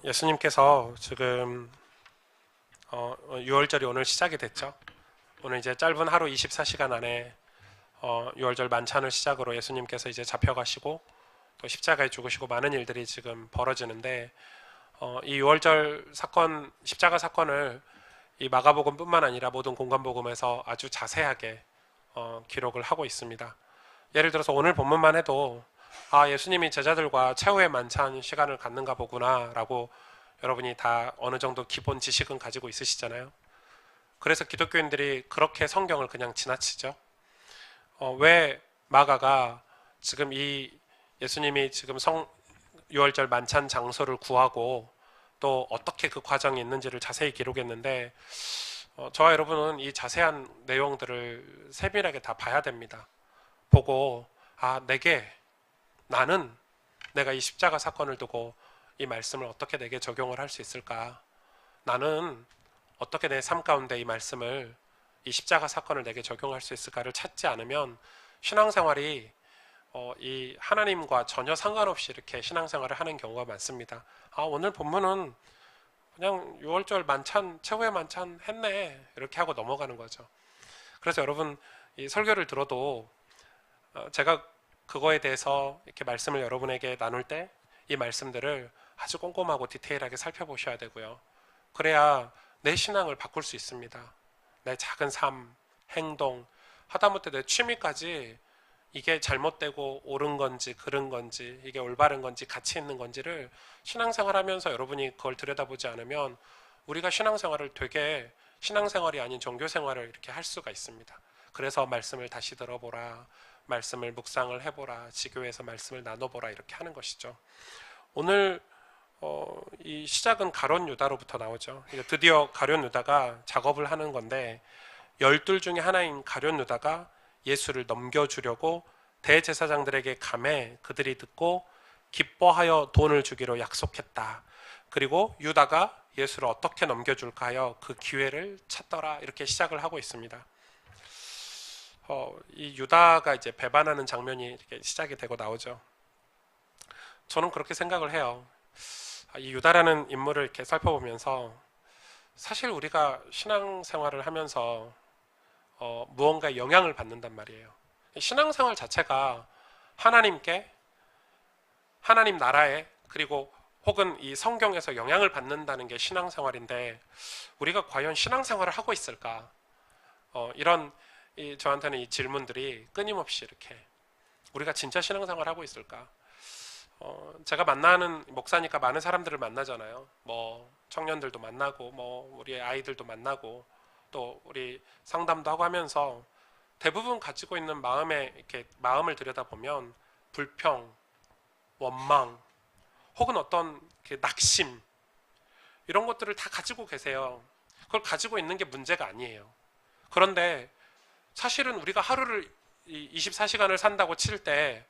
예수님께서 지금 6월절이 오늘 시작이 됐죠. 오늘 이제 짧은 하루 24시간 안에 6월절 만찬을 시작으로 예수님께서 이제 잡혀가시고 또 십자가에 죽으시고 많은 일들이 지금 벌어지는데 이 6월절 사건, 십자가 사건을 이 마가복음뿐만 아니라 모든 공관복음에서 아주 자세하게 기록을 하고 있습니다. 예를 들어서 오늘 본문만 해도 예수님이 제자들과 최후의 만찬 시간을 갖는가 보구나라고 여러분이 다 어느 정도 기본 지식은 가지고 있으시잖아요. 그래서 기독교인들이 그렇게 성경을 그냥 지나치죠. 왜 마가가 지금 이 예수님이 지금 6월절 만찬 장소를 구하고 또 어떻게 그 과정이 있는지를 자세히 기록했는데 저와 여러분은 이 자세한 내용들을 세밀하게 다 봐야 됩니다. 보고 내가 이 십자가 사건을 두고 이 말씀을 어떻게 내게 적용을 할 수 있을까? 나는 어떻게 내 삶 가운데 이 말씀을 이 십자가 사건을 내게 적용할 수 있을까를 찾지 않으면 신앙생활이 이 하나님과 전혀 상관없이 이렇게 신앙생활을 하는 경우가 많습니다. 오늘 본문은 그냥 6월절 만찬, 최후의 만찬 했네 이렇게 하고 넘어가는 거죠. 그래서 여러분 이 설교를 들어도 제가 그거에 대해서 이렇게 말씀을 여러분에게 나눌 때 이 말씀들을 아주 꼼꼼하고 디테일하게 살펴보셔야 되고요. 그래야 내 신앙을 바꿀 수 있습니다. 내 작은 삶, 행동, 하다못해 내 취미까지 이게 잘못되고 옳은 건지 그른 건지 이게 올바른 건지 가치 있는 건지를 신앙생활 하면서 여러분이 그걸 들여다보지 않으면 우리가 신앙생활이 아닌 종교생활을 이렇게 할 수가 있습니다. 그래서 말씀을 다시 들어보라, 말씀을 묵상을 해보라, 지교에서 말씀을 나눠보라 이렇게 하는 것이죠. 오늘 이 시작은 가룟 유다로부터 나오죠. 드디어 가룟 유다가 작업을 하는 건데 12 중에 하나인 가룟 유다가 예수를 넘겨주려고 대제사장들에게 감해 그들이 듣고 기뻐하여 돈을 주기로 약속했다. 그리고 유다가 예수를 어떻게 넘겨줄까 하여 그 기회를 찾더라. 이렇게 시작을 하고 있습니다. 이 유다가 이제 배반하는 장면이 이렇게 시작이 되고 나오죠. 저는 그렇게 생각을 해요. 이 유다라는 인물을 이렇게 살펴보면서 사실 우리가 신앙생활을 하면서 무언가 영향을 받는단 말이에요. 신앙생활 자체가 하나님께, 하나님 나라에, 그리고 혹은 이 성경에서 영향을 받는다는 게 신앙생활인데 우리가 과연 신앙생활을 하고 있을까? 이런 저한테는 이 질문들이 끊임없이 이렇게 우리가 진짜 신앙생활을 하고 있을까? 제가 만나는 목사니까 많은 사람들을 만나잖아요. 뭐 청년들도 만나고 뭐 우리 아이들도 만나고 또 우리 상담도 하고 하면서 대부분 가지고 있는 마음을 들여다보면 불평, 원망, 혹은 어떤 낙심 이런 것들을 다 가지고 계세요. 그걸 가지고 있는 게 문제가 아니에요. 그런데 사실은 우리가 하루를 24시간을 산다고 칠 때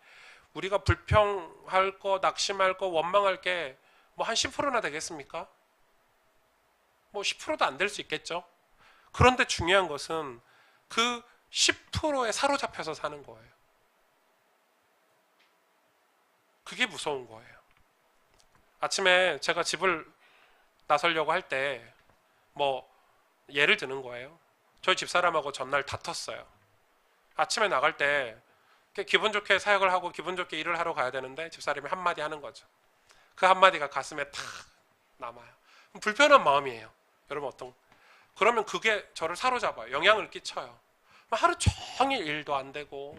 우리가 불평할 거, 낙심할 거, 원망할 게 뭐 한 10%나 되겠습니까? 뭐 10%도 안 될 수 있겠죠. 그런데 중요한 것은 그 10%에 사로잡혀서 사는 거예요. 그게 무서운 거예요. 아침에 제가 집을 나서려고 할 때 뭐 예를 드는 거예요. 저희 집사람하고 전날 다퉜어요. 아침에 나갈 때 기분 좋게 사역을 하고 기분 좋게 일을 하러 가야 되는데 집사람이 한마디 하는 거죠. 그 한마디가 가슴에 탁 남아요. 불편한 마음이에요. 여러분 그러면 그게 저를 사로잡아요. 영향을 끼쳐요. 하루 종일 일도 안 되고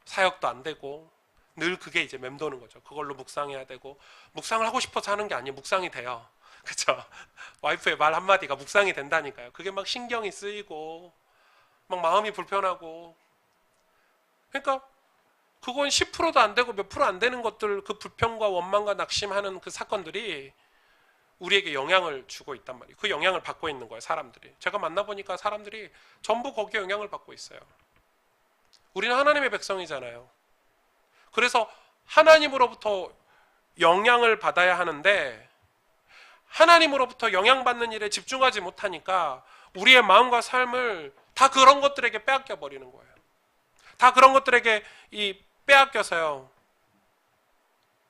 사역도 안 되고 늘 그게 이제 맴도는 거죠. 그걸로 묵상해야 되고 묵상을 하고 싶어서 하는 게 아니에요. 묵상이 돼요. 그쵸? 와이프의 말 한마디가 묵상이 된다니까요. 그게 막 신경이 쓰이고 막 마음이 불편하고 그러니까 그건 10%도 안 되고 몇 프로 안 되는 것들 그 불평과 원망과 낙심하는 그 사건들이 우리에게 영향을 주고 있단 말이에요. 그 영향을 받고 있는 거예요. 사람들이. 제가 만나보니까 사람들이 전부 거기에 영향을 받고 있어요. 우리는 하나님의 백성이잖아요. 그래서 하나님으로부터 영향을 받아야 하는데 하나님으로부터 영향받는 일에 집중하지 못하니까 우리의 마음과 삶을 다 그런 것들에게 빼앗겨 버리는 거예요. 다 그런 것들에게 빼앗겨서요.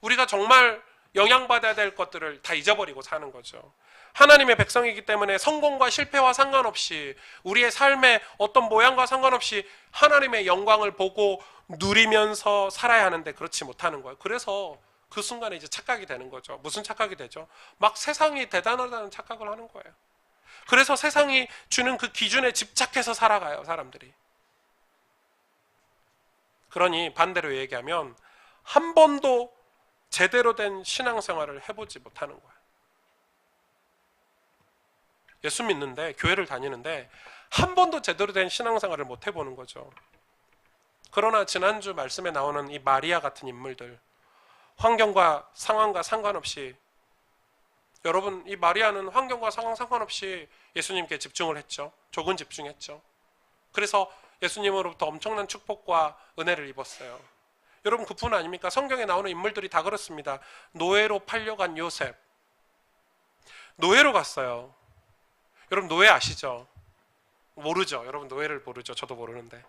우리가 정말 영향받아야 될 것들을 다 잊어버리고 사는 거죠. 하나님의 백성이기 때문에 성공과 실패와 상관없이 우리의 삶의 어떤 모양과 상관없이 하나님의 영광을 보고 누리면서 살아야 하는데 그렇지 못하는 거예요. 그래서 그 순간에 이제 착각이 되는 거죠. 무슨 착각이 되죠? 막 세상이 대단하다는 착각을 하는 거예요. 그래서 세상이 주는 그 기준에 집착해서 살아가요, 사람들이. 그러니 반대로 얘기하면 한 번도 제대로 된 신앙생활을 해보지 못하는 거예요. 예수 믿는데, 교회를 다니는데 한 번도 제대로 된 신앙생활을 못 해보는 거죠. 그러나 지난주 말씀에 나오는 이 마리아 같은 인물들, 환경과 상황과 상관없이, 여러분, 이 마리아는 환경과 상황 상관없이 예수님께 집중을 했죠. 조금 집중했죠. 그래서 예수님으로부터 엄청난 축복과 은혜를 입었어요. 여러분, 그뿐 아닙니까? 성경에 나오는 인물들이 다 그렇습니다. 노예로 팔려간 요셉, 노예로 갔어요. 여러분, 노예 아시죠? 모르죠. 여러분, 노예를 모르죠. 저도 모르는데.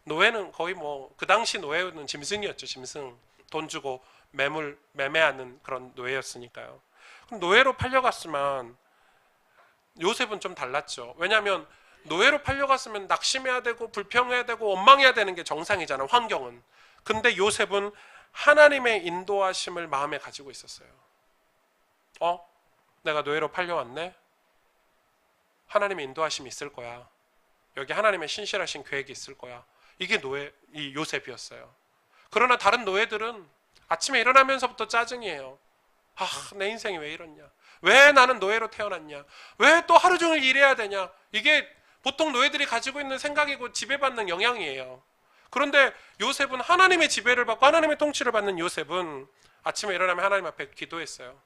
노예는 거의 그 당시 노예는 짐승이었죠. 짐승. 돈 주고 매매하는 그런 노예였으니까요. 그럼 노예로 팔려갔으면 요셉은 좀 달랐죠. 왜냐하면 노예로 팔려갔으면 낙심해야 되고 불평해야 되고 원망해야 되는 게 정상이잖아요. 환경은. 근데 요셉은 하나님의 인도하심을 마음에 가지고 있었어요. 내가 노예로 팔려왔네? 하나님의 인도하심이 있을 거야. 여기 하나님의 신실하신 계획이 있을 거야. 이게 이 요셉이었어요. 그러나 다른 노예들은 아침에 일어나면서부터 짜증이에요. 내 인생이 왜 이렇냐? 왜 나는 노예로 태어났냐? 왜 또 하루 종일 일해야 되냐? 이게 보통 노예들이 가지고 있는 생각이고 지배받는 영향이에요. 그런데 요셉은 하나님의 지배를 받고 하나님의 통치를 받는 요셉은 아침에 일어나면 하나님 앞에 기도했어요.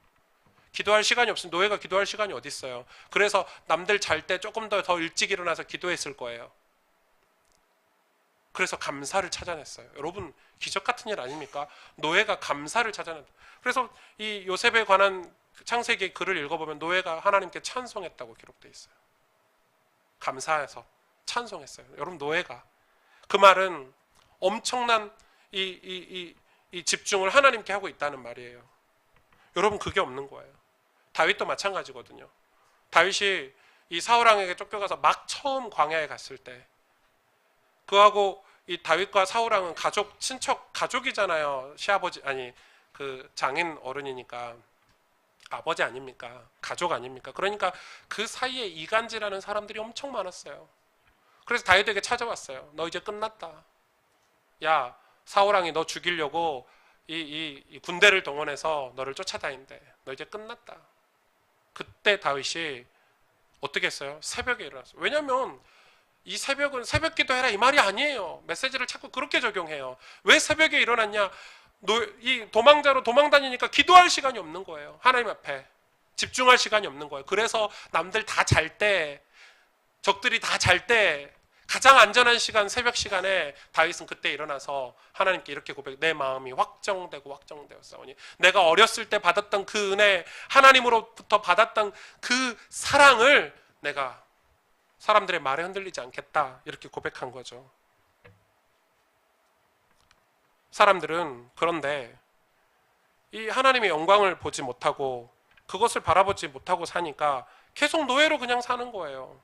기도할 시간이 없으면 노예가 기도할 시간이 어디 있어요? 그래서 남들 잘 때 조금 더 일찍 일어나서 기도했을 거예요. 그래서 감사를 찾아냈어요. 여러분, 기적 같은 일 아닙니까? 노예가 감사를 찾아냈어요. 그래서 이 요셉에 관한 창세기 글을 읽어보면 노예가 하나님께 찬송했다고 기록되어 있어요. 감사해서 찬송했어요. 여러분, 노예가. 그 말은 엄청난 이 집중을 하나님께 하고 있다는 말이에요. 여러분, 그게 없는 거예요. 다윗도 마찬가지거든요. 다윗이 이 사울왕에게 쫓겨가서 막 처음 광야에 갔을 때, 그하고 이 다윗과 사울왕은 가족이잖아요. 시아버지, 그 장인 어른이니까 아버지 아닙니까? 가족 아닙니까? 그러니까 그 사이에 이간질하는 사람들이 엄청 많았어요. 그래서 다윗에게 찾아왔어요. 너 이제 끝났다. 야, 사울왕이 너 죽이려고 이 군대를 동원해서 너를 쫓아다닌대. 너 이제 끝났다. 그때 다윗이 어떻게 했어요? 새벽에 일어났어요. 왜냐하면 이 새벽은 새벽 기도해라 이 말이 아니에요. 메시지를 자꾸 그렇게 적용해요. 왜 새벽에 일어났냐? 이 도망자로 도망다니니까 기도할 시간이 없는 거예요. 하나님 앞에 집중할 시간이 없는 거예요. 그래서 남들 다 잘 때, 적들이 다 잘 때 가장 안전한 시간, 새벽 시간에 다윗은 그때 일어나서 하나님께 이렇게 내 마음이 확정되었사오니 내가 어렸을 때 받았던 그 은혜, 하나님으로부터 받았던 그 사랑을 내가 사람들의 말에 흔들리지 않겠다, 이렇게 고백한 거죠. 사람들은 그런데 이 하나님의 영광을 보지 못하고 그것을 바라보지 못하고 사니까 계속 노예로 그냥 사는 거예요.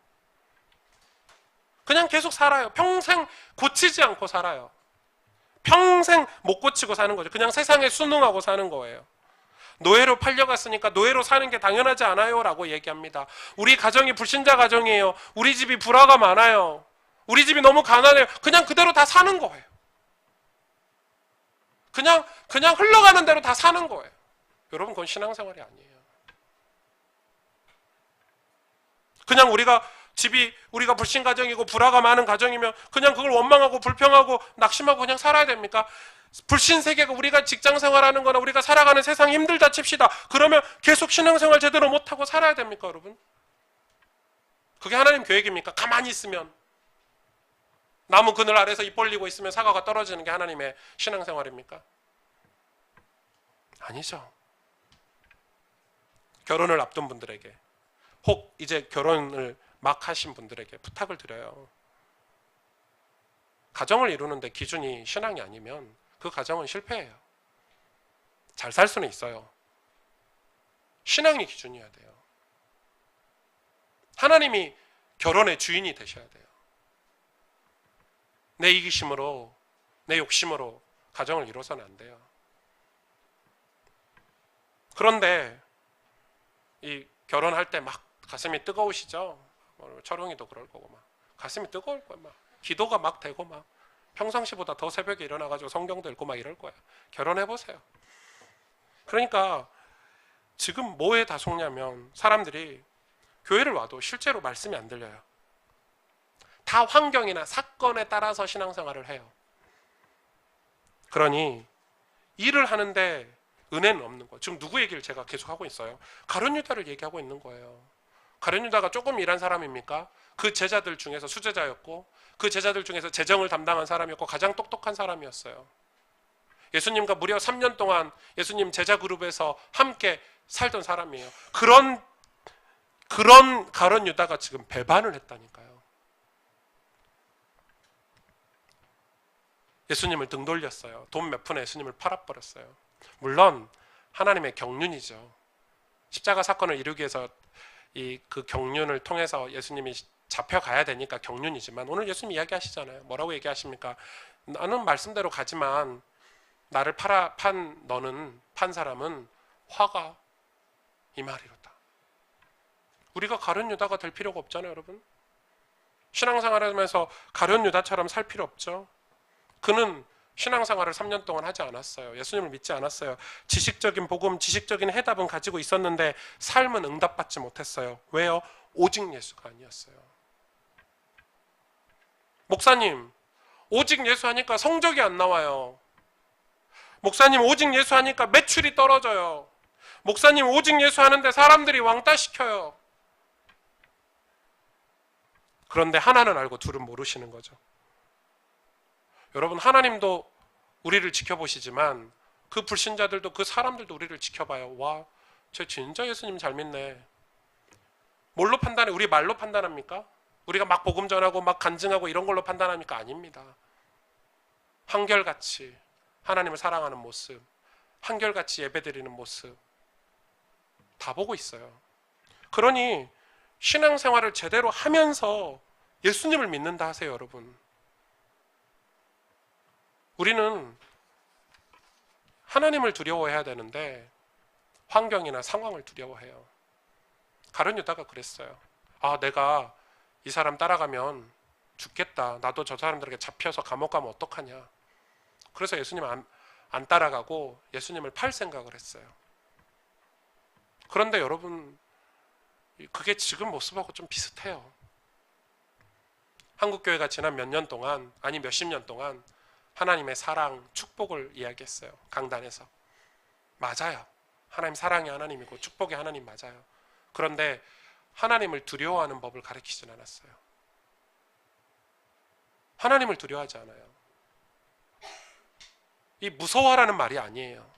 그냥 계속 살아요. 평생 고치지 않고 살아요. 평생 못 고치고 사는 거죠. 그냥 세상에 순응하고 사는 거예요. 노예로 팔려갔으니까 노예로 사는 게 당연하지 않아요 라고 얘기합니다. 우리 가정이 불신자 가정이에요. 우리 집이 불화가 많아요. 우리 집이 너무 가난해요. 그냥 그대로 다 사는 거예요. 그냥 흘러가는 대로 다 사는 거예요. 여러분, 그건 신앙생활이 아니에요. 그냥 우리가 불신 가정이고 불화가 많은 가정이면 그냥 그걸 원망하고 불평하고 낙심하고 그냥 살아야 됩니까? 불신 세계가 우리가 직장 생활하는 거나 우리가 살아가는 세상이 힘들다 칩시다. 그러면 계속 신앙생활 제대로 못하고 살아야 됩니까, 여러분? 그게 하나님 계획입니까? 가만히 있으면, 나무 그늘 아래서 입 벌리고 있으면 사과가 떨어지는 게 하나님의 신앙생활입니까? 아니죠. 결혼을 앞둔 분들에게, 혹 이제 결혼을 막 하신 분들에게 부탁을 드려요. 가정을 이루는데 기준이 신앙이 아니면 그 가정은 실패해요. 잘 살 수는 있어요. 신앙이 기준이어야 돼요. 하나님이 결혼의 주인이 되셔야 돼요. 내 이기심으로, 내 욕심으로 가정을 이루어서는 안 돼요. 그런데 이 결혼할 때 막 가슴이 뜨거우시죠? 철웅이도 그럴 거고 막 가슴이 뜨거울 거야. 막 기도가 막 되고 막 평상시보다 더 새벽에 일어나가지고 성경도 읽고 막 이럴 거야. 결혼해 보세요. 그러니까 지금 뭐에 다 속냐면 사람들이 교회를 와도 실제로 말씀이 안 들려요. 다 환경이나 사건에 따라서 신앙생활을 해요. 그러니 일을 하는데 은혜는 없는 거예요. 지금 누구 얘기를 제가 계속 하고 있어요? 가룟 유다를 얘기하고 있는 거예요. 가룟 유다가 조금 일한 사람입니까? 그 제자들 중에서 수제자였고 그 제자들 중에서 재정을 담당한 사람이었고 가장 똑똑한 사람이었어요. 예수님과 무려 3년 동안 예수님 제자 그룹에서 함께 살던 사람이에요. 그런 가룟 유다가 지금 배반을 했다니까요. 예수님을 등 돌렸어요. 돈 몇 푼에 예수님을 팔아버렸어요. 물론 하나님의 경륜이죠. 십자가 사건을 이루기 위해서 그 경륜을 통해서 예수님이 잡혀가야 되니까 경륜이지만 오늘 예수님 이야기하시잖아요. 뭐라고 얘기하십니까? 나는 말씀대로 가지만 나를 판 사람은 화가 임하리로다. 우리가 가룟 유다가 될 필요가 없잖아요, 여러분. 신앙생활하면서 가룟 유다처럼 살 필요 없죠. 그는 신앙생활을 3년 동안 하지 않았어요. 예수님을 믿지 않았어요. 지식적인 복음, 지식적인 해답은 가지고 있었는데 삶은 응답받지 못했어요. 왜요? 오직 예수가 아니었어요. 목사님, 오직 예수 하니까 성적이 안 나와요. 목사님, 오직 예수 하니까 매출이 떨어져요. 목사님, 오직 예수 하는데 사람들이 왕따 시켜요. 그런데 하나는 알고 둘은 모르시는 거죠. 여러분, 하나님도 우리를 지켜보시지만 그 불신자들도 그 사람들도 우리를 지켜봐요. 와, 쟤 진짜 예수님 잘 믿네. 뭘로 판단해? 우리 말로 판단합니까? 우리가 막 복음 전하고 막 간증하고 이런 걸로 판단합니까? 아닙니다. 한결같이 하나님을 사랑하는 모습, 한결같이 예배드리는 모습 다 보고 있어요. 그러니 신앙생활을 제대로 하면서 예수님을 믿는다 하세요, 여러분. 우리는 하나님을 두려워해야 되는데 환경이나 상황을 두려워해요. 가룟 유다가 그랬어요. 아, 내가 이 사람 따라가면 죽겠다. 나도 저 사람들에게 잡혀서 감옥 가면 어떡하냐. 그래서 예수님 안 따라가고 예수님을 팔 생각을 했어요. 그런데 여러분, 그게 지금 모습하고 좀 비슷해요. 한국교회가 지난 몇 년 동안, 아니 몇십 년 동안 하나님의 사랑, 축복을 이야기했어요. 강단에서. 맞아요. 하나님 사랑의 하나님이고 축복의 하나님 맞아요. 그런데 하나님을 두려워하는 법을 가르치진 않았어요. 하나님을 두려워하지 않아요. 이 무서워라는 말이 아니에요.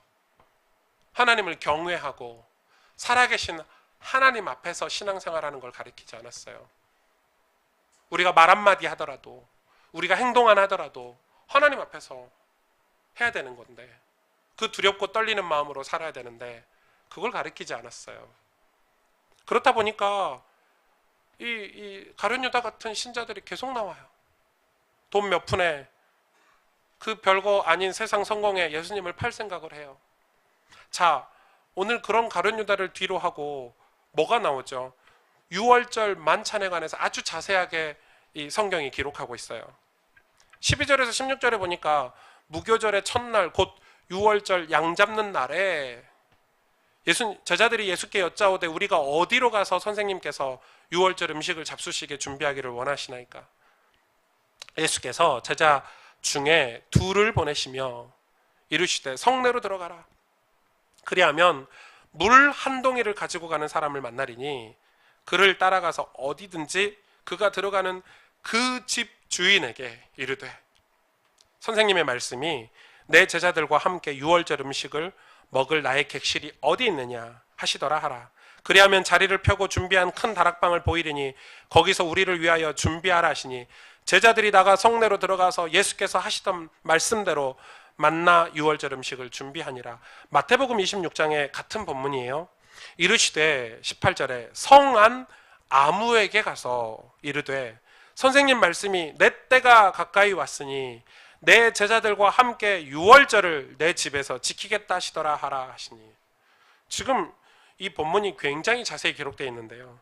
하나님을 경외하고 살아계신 하나님 앞에서 신앙생활하는 걸 가르치지 않았어요. 우리가 말 한마디 하더라도, 우리가 행동 하나 하더라도 하나님 앞에서 해야 되는 건데, 그 두렵고 떨리는 마음으로 살아야 되는데 그걸 가르치지 않았어요. 그렇다 보니까 이 가룟 유다 같은 신자들이 계속 나와요. 돈 몇 푼에 그 별거 아닌 세상 성공에 예수님을 팔 생각을 해요. 자, 오늘 그런 가룟 유다를 뒤로 하고 뭐가 나오죠? 유월절 만찬에 관해서 아주 자세하게 이 성경이 기록하고 있어요. 12절에서 16절에 보니까 무교절의 첫날 곧 유월절 양 잡는 날에 제자들이 예수께 여짜오되 우리가 어디로 가서 선생님께서 유월절 음식을 잡수시게 준비하기를 원하시나이까? 예수께서 제자 중에 둘을 보내시며 이르시되 성내로 들어가라. 그리하면 물 한 동이를 가지고 가는 사람을 만나리니 그를 따라가서 어디든지 그가 들어가는 그 집 주인에게 이르되 선생님의 말씀이 내 제자들과 함께 유월절 음식을 먹을 나의 객실이 어디 있느냐 하시더라 하라. 그리하면 자리를 펴고 준비한 큰 다락방을 보이리니 거기서 우리를 위하여 준비하라 하시니 제자들이 나가 성내로 들어가서 예수께서 하시던 말씀대로 만나 유월절 음식을 준비하니라. 마태복음 26장에 같은 본문이에요. 이르시되 18절에 성한 아무에게 가서 이르되 선생님 말씀이 내 때가 가까이 왔으니 내 제자들과 함께 유월절을 내 집에서 지키겠다 하시더라 하라 하시니. 지금 이 본문이 굉장히 자세히 기록되어 있는데요.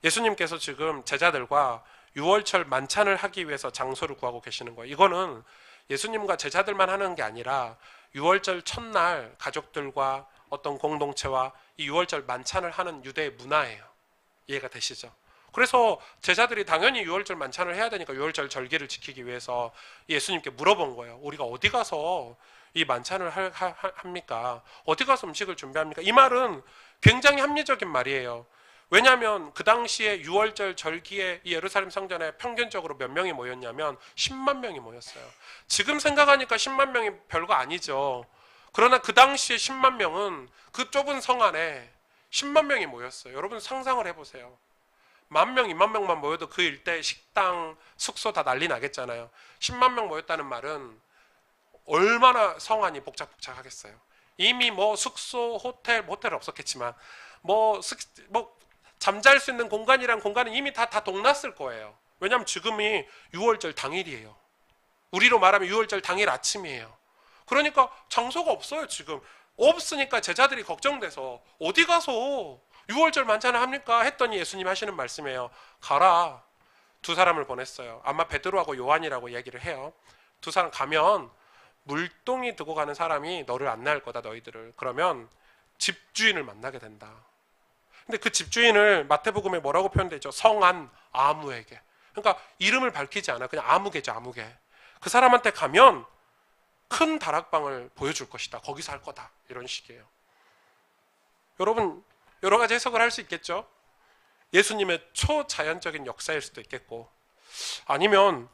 예수님께서 지금 제자들과 유월절 만찬을 하기 위해서 장소를 구하고 계시는 거예요. 이거는 예수님과 제자들만 하는 게 아니라 유월절 첫날 가족들과 어떤 공동체와 이 유월절 만찬을 하는 유대의 문화예요. 이해가 되시죠? 그래서 제자들이 당연히 유월절 만찬을 해야 되니까 유월절 절기를 지키기 위해서 예수님께 물어본 거예요. 우리가 어디 가서 이 만찬을 합니까? 어디 가서 음식을 준비합니까? 이 말은 굉장히 합리적인 말이에요. 왜냐하면 그 당시에 유월절 절기에 이 예루살렘 성전에 평균적으로 몇 명이 모였냐면 10만 명이 모였어요. 지금 생각하니까 10만 명이 별거 아니죠. 그러나 그 당시에 10만 명은 그 좁은 성 안에 10만 명이 모였어요. 여러분 상상을 해보세요. 10,000명, 20,000명만 모여도 그 일대 식당, 숙소 다 난리 나겠잖아요. 10만 명 모였다는 말은 얼마나 성 안이 복작복작하겠어요. 이미 뭐 숙소, 호텔 없었겠지만 뭐 잠잘 수 있는 공간이란 공간은 이미 다 동났을 거예요. 왜냐하면 지금이 6월절 당일이에요. 우리로 말하면 6월절 당일 아침이에요. 그러니까 장소가 없어요. 지금 없으니까 제자들이 걱정돼서 어디 가서 6월절 만찬을 합니까? 했더니 예수님 하시는 말씀이에요. 가라. 두 사람을 보냈어요. 아마 베드로하고 요한이라고 얘기를 해요. 두 사람 가면 물동이 두고 가는 사람이 너를 안내할 거다, 너희들을. 그러면 집주인을 만나게 된다. 근데 그 집주인을 마태복음에 뭐라고 표현되어 있죠? 성한 아무에게. 그러니까 이름을 밝히지 않아. 그냥 아무개죠, 아무개. 그 사람한테 가면 큰 다락방을 보여줄 것이다. 거기서 할 거다. 이런 식이에요. 여러분, 여러 가지 해석을 할 수 있겠죠? 예수님의 초자연적인 역사일 수도 있겠고, 아니면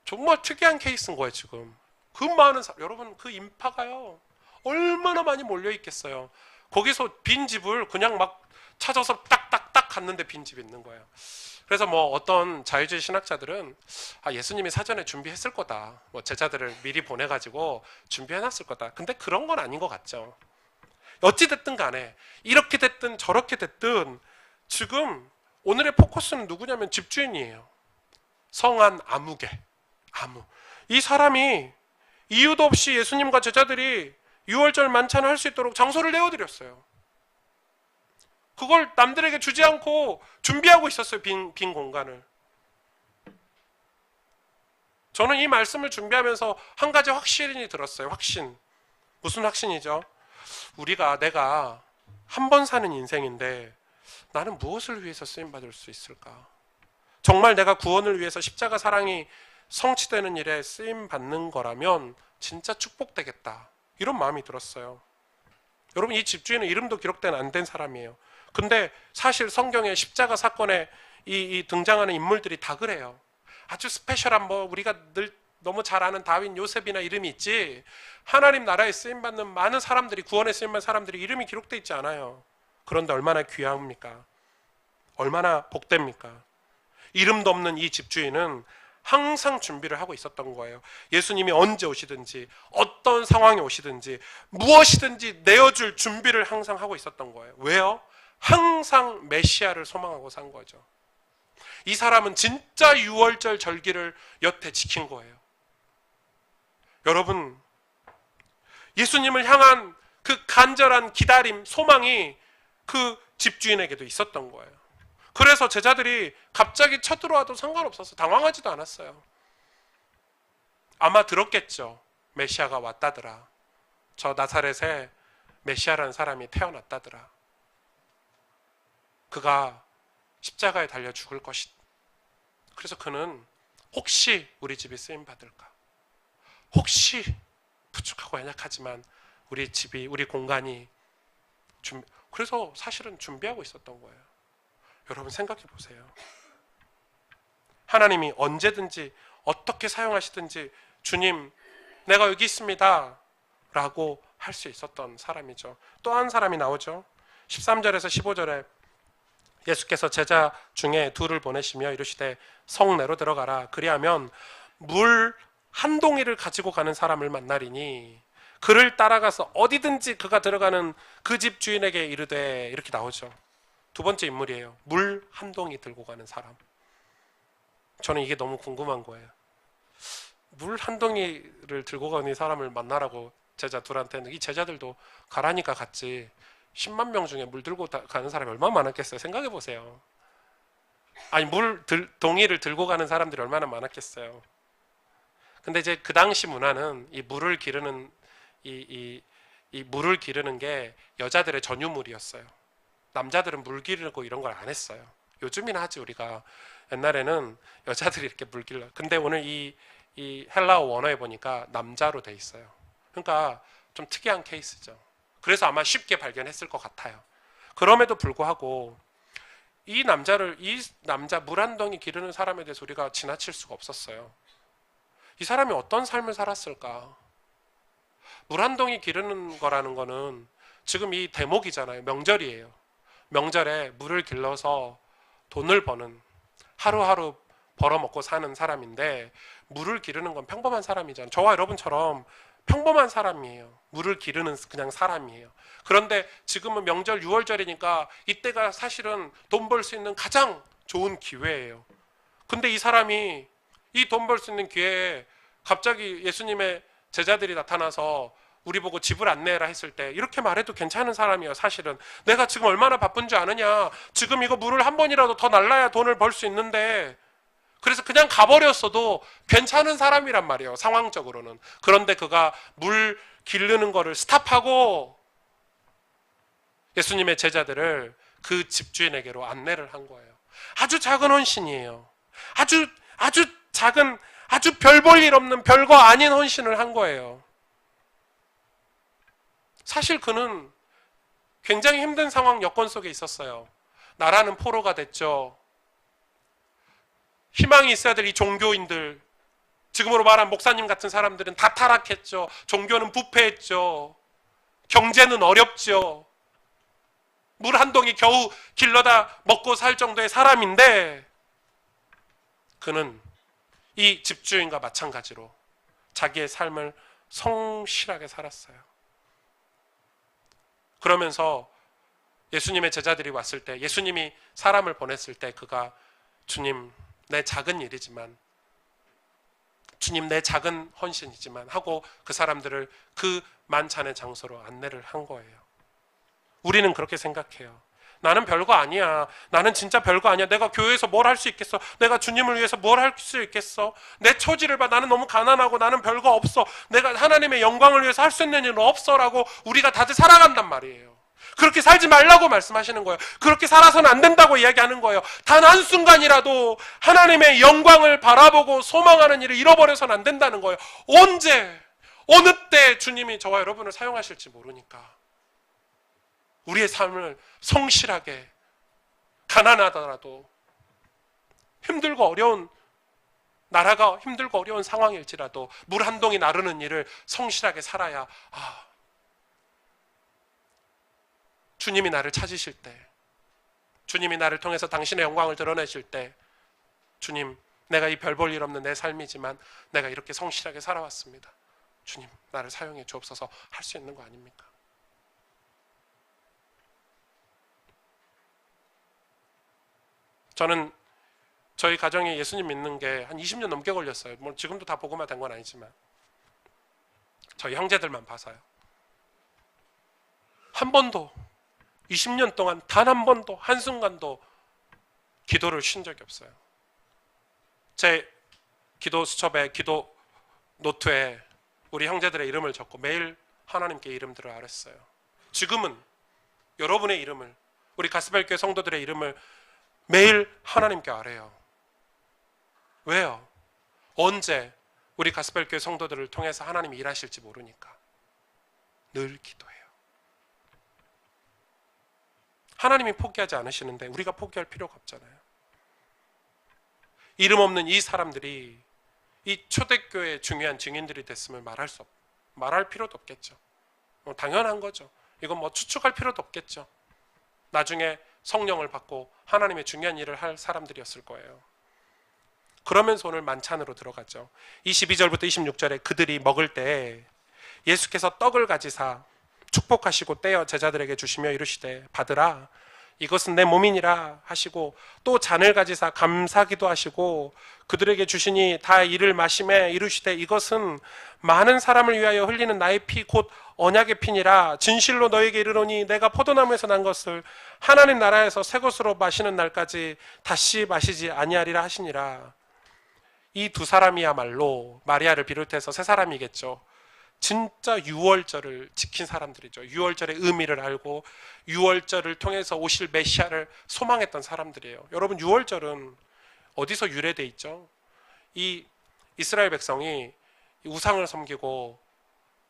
정말 특이한 케이스인 거예요, 지금. 그 많은 사람, 여러분, 그 인파가요, 얼마나 많이 몰려 있겠어요. 거기서 빈 집을 그냥 막 찾아서 딱딱딱 갔는데 빈 집이 있는 거예요. 그래서 뭐 어떤 자유주의 신학자들은 예수님이 사전에 준비했을 거다. 뭐 제자들을 미리 보내가지고 준비해놨을 거다. 근데 그런 건 아닌 것 같죠. 어찌 됐든 간에 이렇게 됐든 저렇게 됐든 지금 오늘의 포커스는 누구냐면 집주인이에요. 성한 아무개. 아무. 이 사람이 이유도 없이 예수님과 제자들이 유월절 만찬을 할 수 있도록 장소를 내어드렸어요. 그걸 남들에게 주지 않고 준비하고 있었어요. 빈 공간을. 저는 이 말씀을 준비하면서 한 가지 확신이 들었어요. 확신. 무슨 확신이죠? 내가 한 번 사는 인생인데 나는 무엇을 위해서 쓰임받을 수 있을까? 정말 내가 구원을 위해서 십자가 사랑이 성취되는 일에 쓰임받는 거라면 진짜 축복되겠다. 이런 마음이 들었어요. 여러분, 이 집주인은 이름도 기록된 안 된 사람이에요. 근데 사실 성경에 십자가 사건에 이 등장하는 인물들이 다 그래요. 아주 스페셜한 우리가 늘 너무 잘 아는 다윈, 요셉이나 이름이 있지, 하나님 나라에 쓰임받는 많은 사람들이, 구원에 쓰임받는 사람들이 이름이 기록되어 있지 않아요. 그런데 얼마나 귀합니까? 얼마나 복됩니까? 이름도 없는 이 집주인은 항상 준비를 하고 있었던 거예요. 예수님이 언제 오시든지, 어떤 상황이 오시든지, 무엇이든지 내어줄 준비를 항상 하고 있었던 거예요. 왜요? 항상 메시아를 소망하고 산 거죠. 이 사람은 진짜 유월절 절기를 여태 지킨 거예요. 여러분, 예수님을 향한 그 간절한 기다림, 소망이 그 집주인에게도 있었던 거예요. 그래서 제자들이 갑자기 쳐들어와도 상관없어서 당황하지도 않았어요. 아마 들었겠죠. 메시아가 왔다더라. 저 나사렛에 메시아라는 사람이 태어났다더라. 그가 십자가에 달려 죽을 것이다. 그래서 그는 혹시 우리 집이 쓰임받을까? 혹시 부족하고 연약하지만 우리 집이, 우리 공간이 그래서 사실은 준비하고 있었던 거예요. 여러분 생각해 보세요. 하나님이 언제든지 어떻게 사용하시든지 주님, 내가 여기 있습니다 라고 할 수 있었던 사람이죠. 또 한 사람이 나오죠. 13절에서 15절에 예수께서 제자 중에 둘을 보내시며 이르시되 성내로 들어가라. 그리하면 물 한 동이를 가지고 가는 사람을 만나리니 그를 따라가서 어디든지 그가 들어가는 그 집 주인에게 이르되, 이렇게 나오죠. 두 번째 인물이에요. 물 한 동이 들고 가는 사람. 저는 이게 너무 궁금한 거예요. 물 한 동이를 들고 가는 사람을 만나라고 제자 둘한테는, 이 제자들도 가라니까 갔지, 10만 명 중에 물 들고 가는 사람이 얼마나 많았겠어요. 생각해 보세요. 아니, 동이를 들고 가는 사람들이 얼마나 많았겠어요. 근데 이제 그 당시 문화는 이 물을 기르는 이 물을 기르는 게 여자들의 전유물이었어요. 남자들은 물 기르고 이런 걸 안 했어요. 요즘이나 하지. 우리가 옛날에는 여자들이 이렇게 물 길러. 근데 오늘 이 헬라어 원어에 보니까 남자로 돼 있어요. 그러니까 좀 특이한 케이스죠. 그래서 아마 쉽게 발견했을 것 같아요. 그럼에도 불구하고 이 남자 물 한 동이 기르는 사람에 대해서 우리가 지나칠 수가 없었어요. 이 사람이 어떤 삶을 살았을까? 물 한 동이 기르는 거라는 거는 지금 이 대목이잖아요. 명절이에요. 명절에 물을 길러서 돈을 버는, 하루하루 벌어먹고 사는 사람인데, 물을 기르는 건 평범한 사람이잖아요. 저와 여러분처럼 평범한 사람이에요. 물을 기르는 그냥 사람이에요. 그런데 지금은 명절 6월절이니까 이때가 사실은 돈 벌 수 있는 가장 좋은 기회예요. 근데 이 사람이 이 돈 벌 수 있는 기회에 갑자기 예수님의 제자들이 나타나서 우리 보고 집을 안내해라 했을 때 이렇게 말해도 괜찮은 사람이에요. 사실은 내가 지금 얼마나 바쁜 줄 아느냐, 지금 이거 물을 한 번이라도 더 날라야 돈을 벌 수 있는데, 그래서 그냥 가버렸어도 괜찮은 사람이란 말이에요, 상황적으로는. 그런데 그가 물 기르는 거를 스탑하고 예수님의 제자들을 그 집주인에게로 안내를 한 거예요. 아주 작은 헌신이에요. 아주 작은, 아주 별 볼 일 없는, 별거 아닌 헌신을 한 거예요. 사실 그는 굉장히 힘든 상황, 여건 속에 있었어요. 나라는 포로가 됐죠. 희망이 있어야 될 이 종교인들, 지금으로 말하면 목사님 같은 사람들은 다 타락했죠. 종교는 부패했죠. 경제는 어렵죠. 물 한 동이 겨우 길러다 먹고 살 정도의 사람인데, 그는 이 집주인과 마찬가지로 자기의 삶을 성실하게 살았어요. 그러면서 예수님의 제자들이 왔을 때, 예수님이 사람을 보냈을 때 그가, 주님, 내 작은 일이지만, 주님, 내 작은 헌신이지만 하고 그 사람들을 그 만찬의 장소로 안내를 한 거예요. 우리는 그렇게 생각해요. 나는 별거 아니야. 나는 진짜 별거 아니야. 내가 교회에서 뭘 할 수 있겠어? 내가 주님을 위해서 뭘 할 수 있겠어? 내 처지를 봐. 나는 너무 가난하고 나는 별거 없어. 내가 하나님의 영광을 위해서 할 수 있는 일은 없어라고 우리가 다들 살아간단 말이에요. 그렇게 살지 말라고 말씀하시는 거예요. 그렇게 살아서는 안 된다고 이야기하는 거예요. 단 한순간이라도 하나님의 영광을 바라보고 소망하는 일을 잃어버려서는 안 된다는 거예요. 언제, 어느 때 주님이 저와 여러분을 사용하실지 모르니까 우리의 삶을 성실하게, 가난하더라도, 힘들고 어려운, 나라가 힘들고 어려운 상황일지라도 물 한 동이 나르는 일을 성실하게 살아야, 주님이 나를 찾으실 때, 주님이 나를 통해서 당신의 영광을 드러내실 때, 주님, 내가 이 별 볼 일 없는 내 삶이지만 내가 이렇게 성실하게 살아왔습니다. 주님, 나를 사용해 주옵소서 할 수 있는 거 아닙니까? 저는 저희 가정에 예수님 믿는 게 한 20년 넘게 걸렸어요. 뭐 지금도 다 복음화 된 건 아니지만 저희 형제들만 봐서요. 한 번도 20년 동안 단 한 번도, 한순간도 기도를 쉰 적이 없어요. 제 기도 수첩에, 기도 노트에 우리 형제들의 이름을 적고 매일 하나님께 이름들을 아랬어요. 지금은 여러분의 이름을, 우리 가스펠교회 성도들의 이름을 매일 하나님께 아뢰요. 왜요? 언제 우리 가스펠교회 성도들을 통해서 하나님이 일하실지 모르니까 늘 기도해요. 하나님이 포기하지 않으시는데 우리가 포기할 필요가 없잖아요. 이름 없는 이 사람들이 이 초대교회의 중요한 증인들이 됐음을 말할 필요도 없겠죠. 당연한 거죠. 이건 뭐 추측할 필요도 없겠죠. 나중에 성령을 받고 하나님의 중요한 일을 할 사람들이었을 거예요. 그러면서 오늘 만찬으로 들어가죠. 22절부터 26절에 그들이 먹을 때 예수께서 떡을 가지사 축복하시고 떼어 제자들에게 주시며 이르시되 받으라 이것은 내 몸이니라 하시고 또 잔을 가지사 감사기도 하시고 그들에게 주시니 다 이를 마시매 이르시되 이것은 많은 사람을 위하여 흘리는 나의 피 곧 언약의 피니라 진실로 너에게 이르노니 내가 포도나무에서 난 것을 하나님 나라에서 새 것으로 마시는 날까지 다시 마시지 아니하리라 하시니라. 이 두 사람이야말로 마리아를 비롯해서 세 사람이겠죠. 진짜 유월절을 지킨 사람들이죠. 유월절의 의미를 알고 유월절을 통해서 오실 메시아를 소망했던 사람들이에요. 여러분, 유월절은 어디서 유래돼 있죠? 이 이스라엘 백성이 우상을 섬기고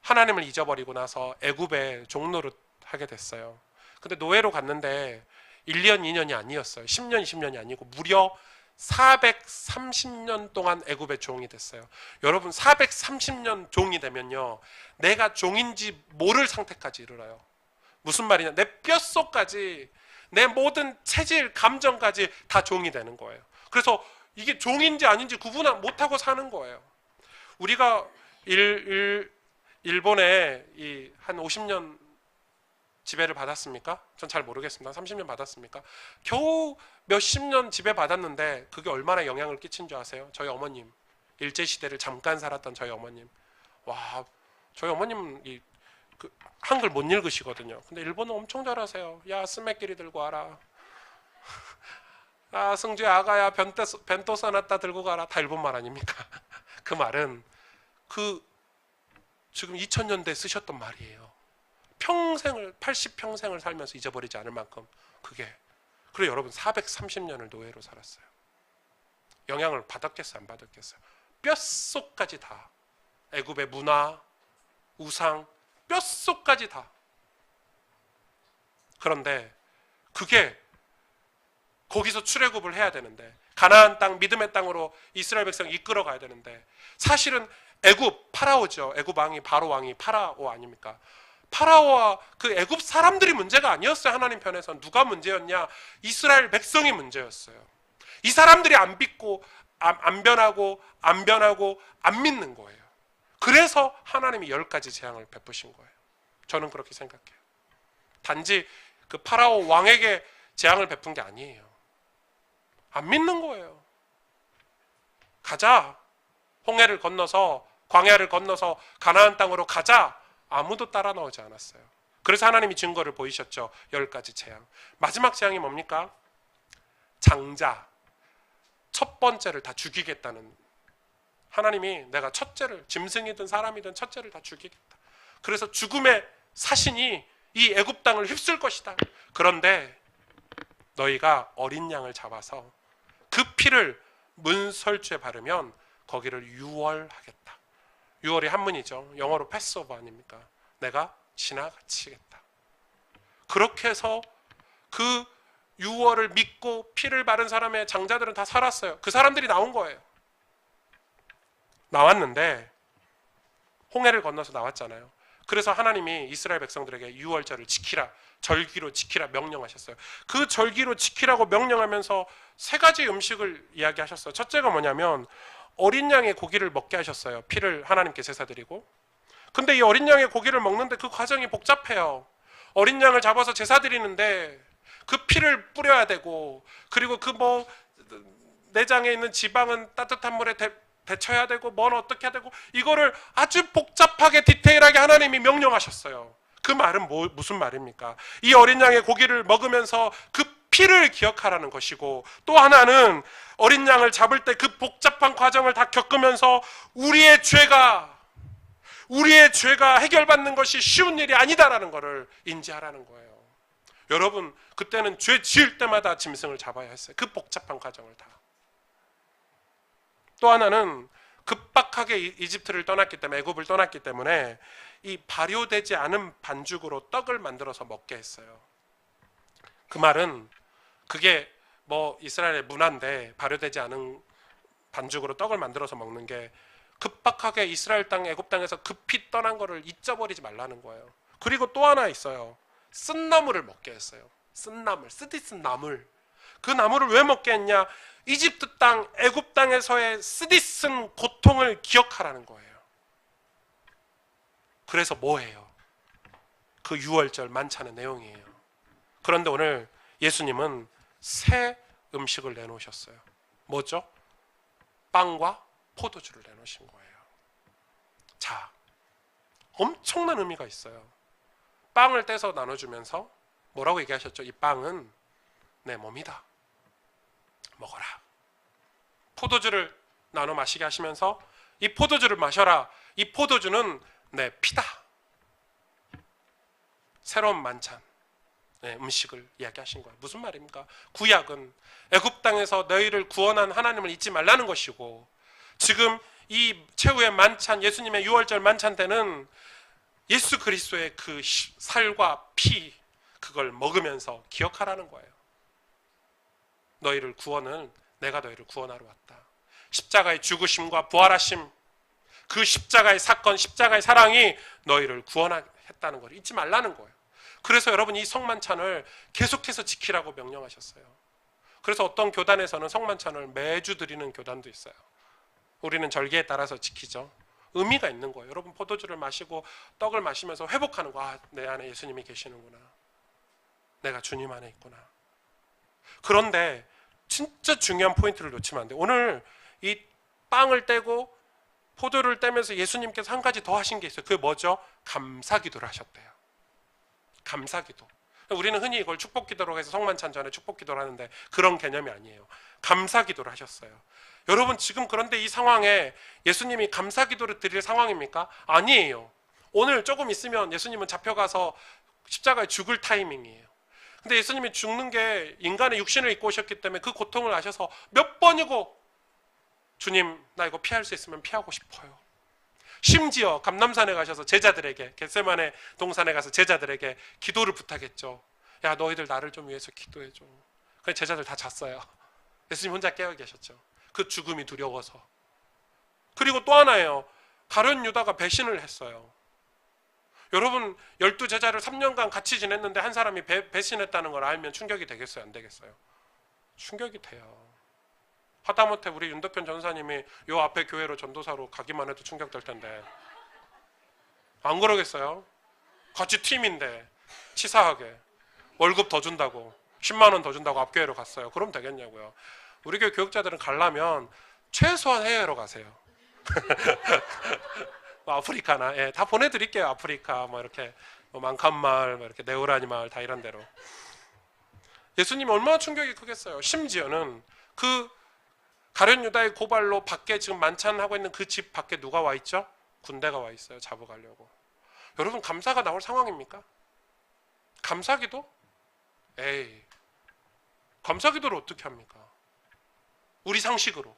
하나님을 잊어버리고 나서 애굽에 종노릇 하게 됐어요. 근데 노예로 갔는데 1년, 2년이 아니었어요. 10년, 20년이 아니고 무려 430년 동안 애굽의 종이 됐어요. 여러분, 430년 종이 되면요, 내가 종인지 모를 상태까지 이르러요. 무슨 말이냐? 내 뼛속까지, 내 모든 체질, 감정까지 다 종이 되는 거예요. 그래서 이게 종인지 아닌지 구분 못하고 사는 거예요. 우리가 일본에 한 50년 지배를 받았습니까? 전 잘 모르겠습니다. 30년 받았습니까? 겨우 몇십 년 지배 받았는데 그게 얼마나 영향을 끼친 줄 아세요? 저희 어머님, 일제시대를 잠깐 살았던 저희 어머님. 와, 저희 어머님 한글 못 읽으시거든요. 근데 일본어 엄청 잘하세요. 야, 스매끼리 들고 와라. 아, 승주야, 아가야, 벤또 써놨다 들고 가라. 다 일본말 아닙니까? 그 말은 지금 2000년대 쓰셨던 말이에요. 평생을 80평생을 살면서 잊어버리지 않을 만큼 그게. 그리고 여러분, 430년을 노예로 살았어요. 영향을 받았겠어요, 안 받았겠어요? 뼛속까지 다. 애굽의 문화, 우상, 뼛속까지 다. 그런데 그게 거기서 출애굽을 해야 되는데, 가나안 땅, 믿음의 땅으로 이스라엘 백성을 이끌어 가야 되는데, 사실은 애굽, 파라오죠. 애굽 왕이, 바로 왕이 파라오 아닙니까? 파라오와 그 애굽 사람들이 문제가 아니었어요. 하나님 편에서 누가 문제였냐? 이스라엘 백성이 문제였어요. 이 사람들이 안 믿고 안 변하고 안 믿는 거예요. 그래서 하나님이 10가지 재앙을 베푸신 거예요. 저는 그렇게 생각해요. 단지 그 파라오 왕에게 재앙을 베푼 게 아니에요. 안 믿는 거예요. 가자. 홍해를 건너서, 광야를 건너서 가나안 땅으로 가자. 아무도 따라 나오지 않았어요. 그래서 하나님이 증거를 보이셨죠. 10가지 재앙. 마지막 재앙이 뭡니까? 장자. 첫 번째를 다 죽이겠다는. 하나님이 내가 첫째를, 짐승이든 사람이든 첫째를 다 죽이겠다. 그래서 죽음의 사신이 이 애굽 땅을 휩쓸 것이다. 그런데 너희가 어린 양을 잡아서 그 피를 문설주에 바르면 거기를 유월하겠다. 유월이 한문이죠. 영어로 패스오버 아닙니까? 내가 지나치겠다. 그렇게 해서 그 유월을 믿고 피를 바른 사람의 장자들은 다 살았어요. 그 사람들이 나온 거예요. 나왔는데 홍해를 건너서 나왔잖아요. 그래서 하나님이 이스라엘 백성들에게 유월절을 지키라, 절기로 지키라 명령하셨어요. 그 절기로 지키라고 명령하면서 3가지 음식을 이야기하셨어요. 첫째가 뭐냐면 어린 양의 고기를 먹게 하셨어요. 피를 하나님께 제사드리고. 근데 이 어린 양의 고기를 먹는데 그 과정이 복잡해요. 어린 양을 잡아서 제사드리는데 그 피를 뿌려야 되고, 그리고 그 내장에 있는 지방은 따뜻한 물에 데쳐야 되고, 뭔 어떻게 해야 되고, 이거를 아주 복잡하게 디테일하게 하나님이 명령하셨어요. 그 말은 무슨 말입니까? 이 어린 양의 고기를 먹으면서 그 피를 기억하라는 것이고, 또 하나는 어린 양을 잡을 때 그 복잡한 과정을 다 겪으면서 우리의 죄가 해결받는 것이 쉬운 일이 아니다라는 것을 인지하라는 거예요. 여러분, 그때는 죄 지을 때마다 짐승을 잡아야 했어요. 그 복잡한 과정을 다. 또 하나는 급박하게 이집트를 떠났기 때문에, 애굽을 떠났기 때문에 이 발효되지 않은 반죽으로 떡을 만들어서 먹게 했어요. 그 말은 그게 이스라엘의 문화인데, 발효되지 않은 반죽으로 떡을 만들어서 먹는 게 급박하게 이스라엘 땅, 애굽 땅에서 급히 떠난 거를 잊어버리지 말라는 거예요. 그리고 또 하나 있어요. 쓴나물을 먹게 했어요. 쓴나물, 쓰디쓴 나물. 그 나무를 왜 먹게 했냐? 이집트 땅, 애굽 땅에서의 쓰디쓴 고통을 기억하라는 거예요. 그래서 뭐예요? 그 유월절 만찬의 내용이에요. 그런데 오늘 예수님은 새 음식을 내놓으셨어요. 뭐죠? 빵과 포도주를 내놓으신 거예요. 자, 엄청난 의미가 있어요. 빵을 떼서 나눠주면서 뭐라고 얘기하셨죠? 이 빵은 내 몸이다. 먹어라. 포도주를 나눠 마시게 하시면서 이 포도주를 마셔라. 이 포도주는 내 피다. 새로운 만찬, 음식을 이야기하신 거예요. 무슨 말입니까? 구약은 애굽 땅에서 너희를 구원한 하나님을 잊지 말라는 것이고, 지금 이 최후의 만찬, 예수님의 유월절 만찬 때는 예수 그리스도의 그 살과 피, 그걸 먹으면서 기억하라는 거예요. 너희를 구원은 내가 너희를 구원하러 왔다. 십자가의 죽으심과 부활하심, 그 십자가의 사건, 십자가의 사랑이 너희를 구원했다는 걸 잊지 말라는 거예요. 그래서 여러분 이 성만찬을 계속해서 지키라고 명령하셨어요. 그래서 어떤 교단에서는 성만찬을 매주 드리는 교단도 있어요. 우리는 절기에 따라서 지키죠. 의미가 있는 거예요. 여러분 포도주를 마시고 떡을 마시면서 회복하는 거. 아, 내 안에 예수님이 계시는구나. 내가 주님 안에 있구나. 그런데 진짜 중요한 포인트를 놓치면 안 돼요. 오늘 이 빵을 떼고 포도를 떼면서 예수님께서 한 가지 더 하신 게 있어요. 그게 뭐죠? 감사기도를 하셨대요. 감사기도. 우리는 흔히 이걸 축복기도로 해서 성만찬 전에 축복기도를 하는데 그런 개념이 아니에요. 감사기도를 하셨어요. 여러분 지금 그런데 이 상황에 예수님이 감사기도를 드릴 상황입니까? 아니에요. 오늘 조금 있으면 예수님은 잡혀가서 십자가에 죽을 타이밍이에요. 근데 예수님이 죽는 게 인간의 육신을 입고 오셨기 때문에 그 고통을 아셔서 몇 번이고 주님 나 이거 피할 수 있으면 피하고 싶어요. 심지어 감람산에 가셔서 제자들에게, 겟세마네 동산에 가서 제자들에게 기도를 부탁했죠. 야 너희들 나를 좀 위해서 기도해줘. 그래서 제자들 다 잤어요. 예수님 혼자 깨어 계셨죠. 그 죽음이 두려워서. 그리고 또 하나예요. 가룟 유다가 배신을 했어요. 여러분 12제자를 3년간 같이 지냈는데 한 사람이 배신했다는 걸 알면 충격이 되겠어요? 안 되겠어요? 충격이 돼요. 하다못해 우리 윤덕현 전사님이 요 앞에 교회로 전도사로 가기만 해도 충격될 텐데 안 그러겠어요? 같이 팀인데 치사하게 월급 더 준다고 10만 원 더 준다고 앞교회로 갔어요. 그럼 되겠냐고요. 우리 교회 교육자들은 가려면 최소한 해외로 가세요. 뭐 아프리카나 다 보내드릴게요. 아프리카 뭐 이렇게 뭐 만칸마을 뭐 이렇게 네오라니 마을 다 이런 데로. 예수님 얼마나 충격이 크겠어요. 심지어는 그 가룟 유다의 고발로 밖에 지금 만찬하고 있는 그 집 밖에 누가 와 있죠? 군대가 와 있어요. 잡아가려고. 여러분 감사가 나올 상황입니까? 감사기도? 에이, 감사기도를 어떻게 합니까? 우리 상식으로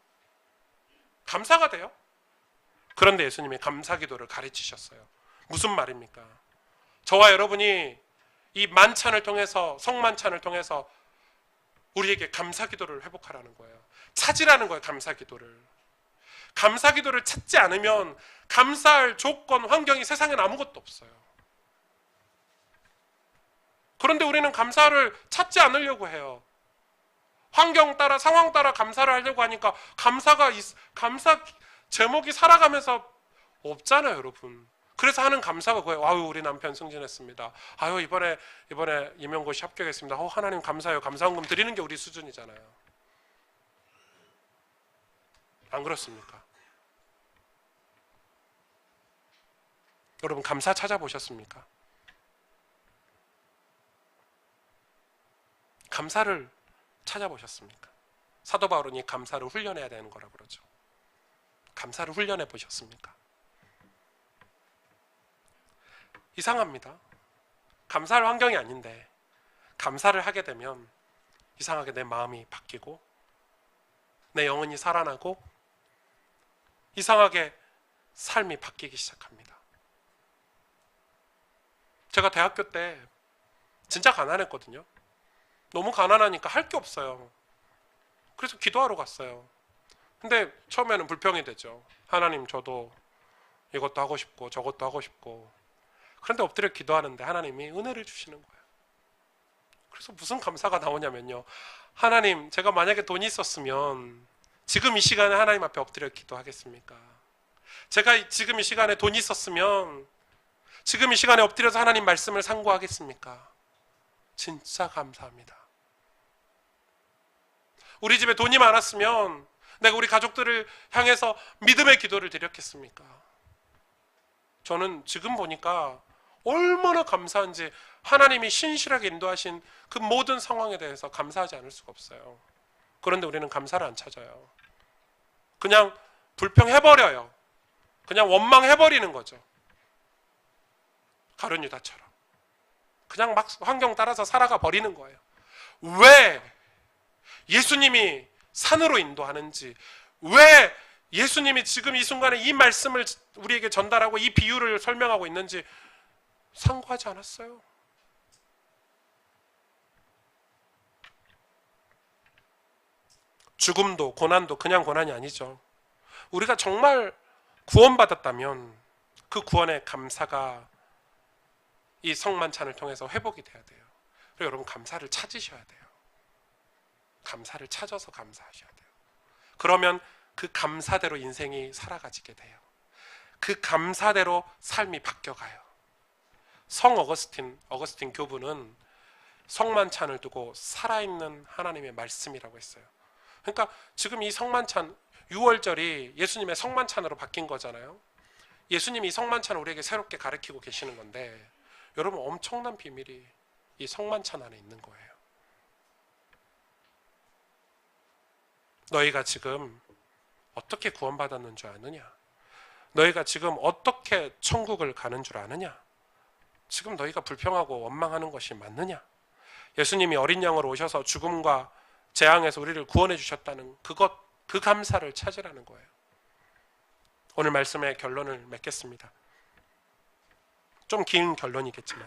감사가 돼요? 그런데 예수님이 감사기도를 가르치셨어요. 무슨 말입니까? 저와 여러분이 이 만찬을 통해서, 성만찬을 통해서 우리에게 감사기도를 회복하라는 거예요. 찾으라는 거예요. 감사기도를. 감사기도를 찾지 않으면 감사할 조건, 환경이 세상엔 아무것도 없어요. 그런데 우리는 감사를 찾지 않으려고 해요. 환경 따라, 상황 따라 감사를 하려고 하니까 감사 제목이 살아가면서 없잖아요, 여러분. 그래서 하는 감사가 그거예요. 아유, 우리 남편 승진했습니다. 아유, 이번에 임용고시 합격했습니다. 하나님 감사해요. 감사원금 드리는 게 우리 수준이잖아요. 안 그렇습니까? 여러분 감사 찾아보셨습니까? 감사를 찾아보셨습니까? 사도 바울은 이 감사를 훈련해야 되는 거라고 그러죠. 감사를 훈련해 보셨습니까? 이상합니다. 감사할 환경이 아닌데 감사를 하게 되면 이상하게 내 마음이 바뀌고 내 영혼이 살아나고 이상하게 삶이 바뀌기 시작합니다. 제가 대학교 때 진짜 가난했거든요. 너무 가난하니까 할 게 없어요. 그래서 기도하러 갔어요. 근데 처음에는 불평이 되죠. 하나님 저도 이것도 하고 싶고 저것도 하고 싶고. 그런데 엎드려 기도하는데 하나님이 은혜를 주시는 거예요. 그래서 무슨 감사가 나오냐면요. 하나님, 제가 만약에 돈이 있었으면 지금 이 시간에 하나님 앞에 엎드려 기도하겠습니까? 제가 지금 이 시간에 돈이 있었으면 지금 이 시간에 엎드려서 하나님 말씀을 상고하겠습니까? 진짜 감사합니다. 우리 집에 돈이 많았으면 내가 우리 가족들을 향해서 믿음의 기도를 드렸겠습니까? 저는 지금 보니까 얼마나 감사한지 하나님이 신실하게 인도하신 그 모든 상황에 대해서 감사하지 않을 수가 없어요. 그런데 우리는 감사를 안 찾아요. 그냥 불평해버려요. 그냥 원망해버리는 거죠. 가룟 유다처럼. 그냥 막 환경 따라서 살아가 버리는 거예요. 왜 예수님이 산으로 인도하는지, 왜 예수님이 지금 이 순간에 이 말씀을 우리에게 전달하고 이 비유를 설명하고 있는지 상고하지 않았어요. 죽음도 고난도 그냥 고난이 아니죠. 우리가 정말 구원받았다면 그 구원의 감사가 이 성만찬을 통해서 회복이 돼야 돼요. 그리고 여러분 감사를 찾으셔야 돼요. 감사를 찾아서 감사하셔야 돼요. 그러면 그 감사대로 인생이 살아가지게 돼요. 그 감사대로 삶이 바뀌어가요. 성 어거스틴 교부는 성만찬을 두고 살아있는 하나님의 말씀이라고 했어요. 그러니까 지금 이 성만찬 6월절이 예수님의 성만찬으로 바뀐 거잖아요. 예수님이 이 성만찬을 우리에게 새롭게 가르치고 계시는 건데 여러분 엄청난 비밀이 이 성만찬 안에 있는 거예요. 너희가 지금 어떻게 구원받았는 줄 아느냐? 너희가 지금 어떻게 천국을 가는 줄 아느냐? 지금 너희가 불평하고 원망하는 것이 맞느냐? 예수님이 어린 양으로 오셔서 죽음과 재앙에서 우리를 구원해 주셨다는 그 감사를 찾으라는 거예요. 오늘 말씀의 결론을 맺겠습니다. 좀 긴 결론이겠지만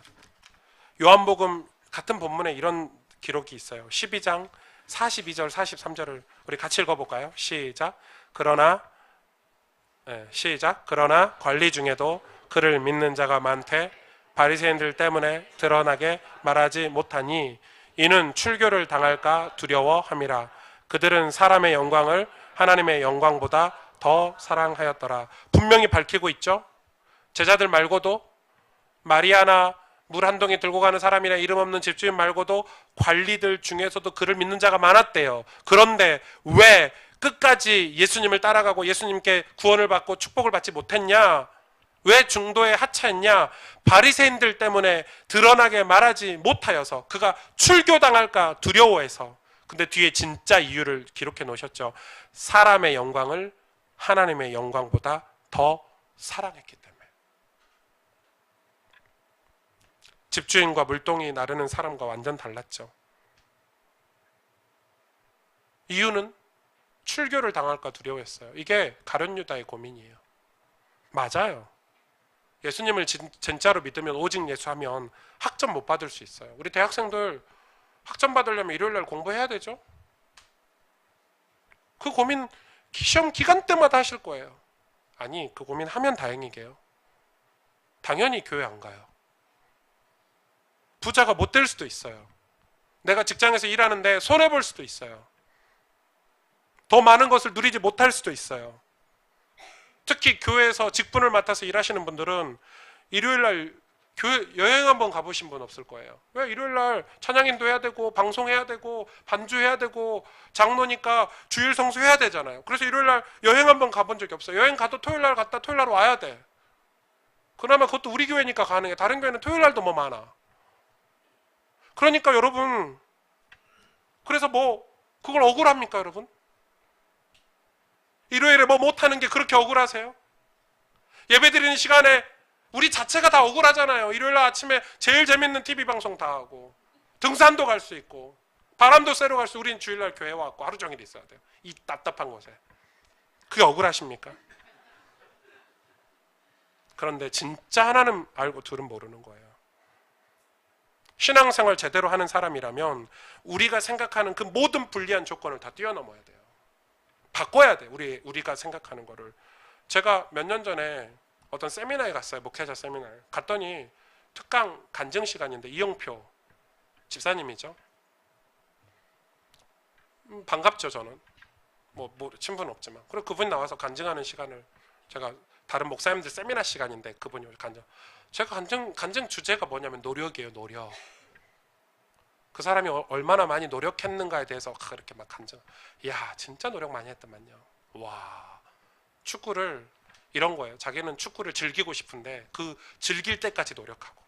요한복음 같은 본문에 이런 기록이 있어요. 12장 42절 43절을 우리 같이 읽어볼까요? 시작. 그러나 관리 중에도 그를 믿는 자가 많되 바리새인들 때문에 드러나게 말하지 못하니 이는 출교를 당할까 두려워함이라. 그들은 사람의 영광을 하나님의 영광보다 더 사랑하였더라. 분명히 밝히고 있죠. 제자들 말고도 마리아나 물 한 동이 들고 가는 사람이나 이름 없는 집주인 말고도 관리들 중에서도 그를 믿는 자가 많았대요. 그런데 왜 끝까지 예수님을 따라가고 예수님께 구원을 받고 축복을 받지 못했냐? 왜 중도에 하차했냐? 바리새인들 때문에 드러나게 말하지 못하여서, 그가 출교당할까 두려워해서. 근데 뒤에 진짜 이유를 기록해 놓으셨죠. 사람의 영광을 하나님의 영광보다 더 사랑했기 때문에. 집주인과 물동이 나르는 사람과 완전 달랐죠. 이유는 출교를 당할까 두려워했어요. 이게 가룟 유다의 고민이에요. 맞아요. 예수님을 진짜로 믿으면 오직 예수하면 학점 못 받을 수 있어요. 우리 대학생들 학점 받으려면 일요일날 공부해야 되죠. 그 고민 시험 기간 때마다 하실 거예요. 아니, 그 고민 하면 다행이게요. 당연히 교회 안 가요. 부자가 못 될 수도 있어요. 내가 직장에서 일하는데 손해볼 수도 있어요. 더 많은 것을 누리지 못할 수도 있어요. 특히 교회에서 직분을 맡아서 일하시는 분들은 일요일날 교회 여행 한번 가보신 분 없을 거예요. 왜? 일요일날 찬양인도 해야 되고 방송해야 되고 반주해야 되고 장로니까 주일 성수 해야 되잖아요. 그래서 일요일날 여행 한번 가본 적이 없어요. 여행 가도 토요일날 갔다 토요일날 와야 돼. 그나마 그것도 우리 교회니까 가능해. 다른 교회는 토요일날도 뭐 많아. 그러니까 여러분, 그래서 뭐 그걸 억울합니까 여러분? 일요일에 뭐 못하는 게 그렇게 억울하세요? 예배드리는 시간에 우리 자체가 다 억울하잖아요. 일요일 아침에 제일 재밌는 TV 방송 다 하고 등산도 갈 수 있고 바람도 쐬러 갈 수, 우린 주일날 교회 와갖고 하루 종일 있어야 돼요. 이 답답한 곳에. 그게 억울하십니까? 그런데 진짜 하나는 알고 둘은 모르는 거예요. 신앙생활 제대로 하는 사람이라면 우리가 생각하는 그 모든 불리한 조건을 다 뛰어넘어야 돼요. 바꿔야 돼. 우리가 생각하는 거를. 제가 몇 년 전에 어떤 세미나에 갔어요. 목회자 세미나에. 갔더니 특강 간증 시간인데 이영표 집사님이죠. 반갑죠. 저는 뭐 친분은 없지만. 그리고 그분이 나와서 간증하는 시간을 제가 다른 목사님들 세미나 시간인데 그분이 제가 간증 주제가 뭐냐면 노력이에요. 노력. 그 사람이 얼마나 많이 노력했는가에 대해서 그렇게 막 간증. 이야, 진짜 노력 많이 했더만요. 와, 축구를 이런 거예요. 자기는 축구를 즐기고 싶은데 그 즐길 때까지 노력하고,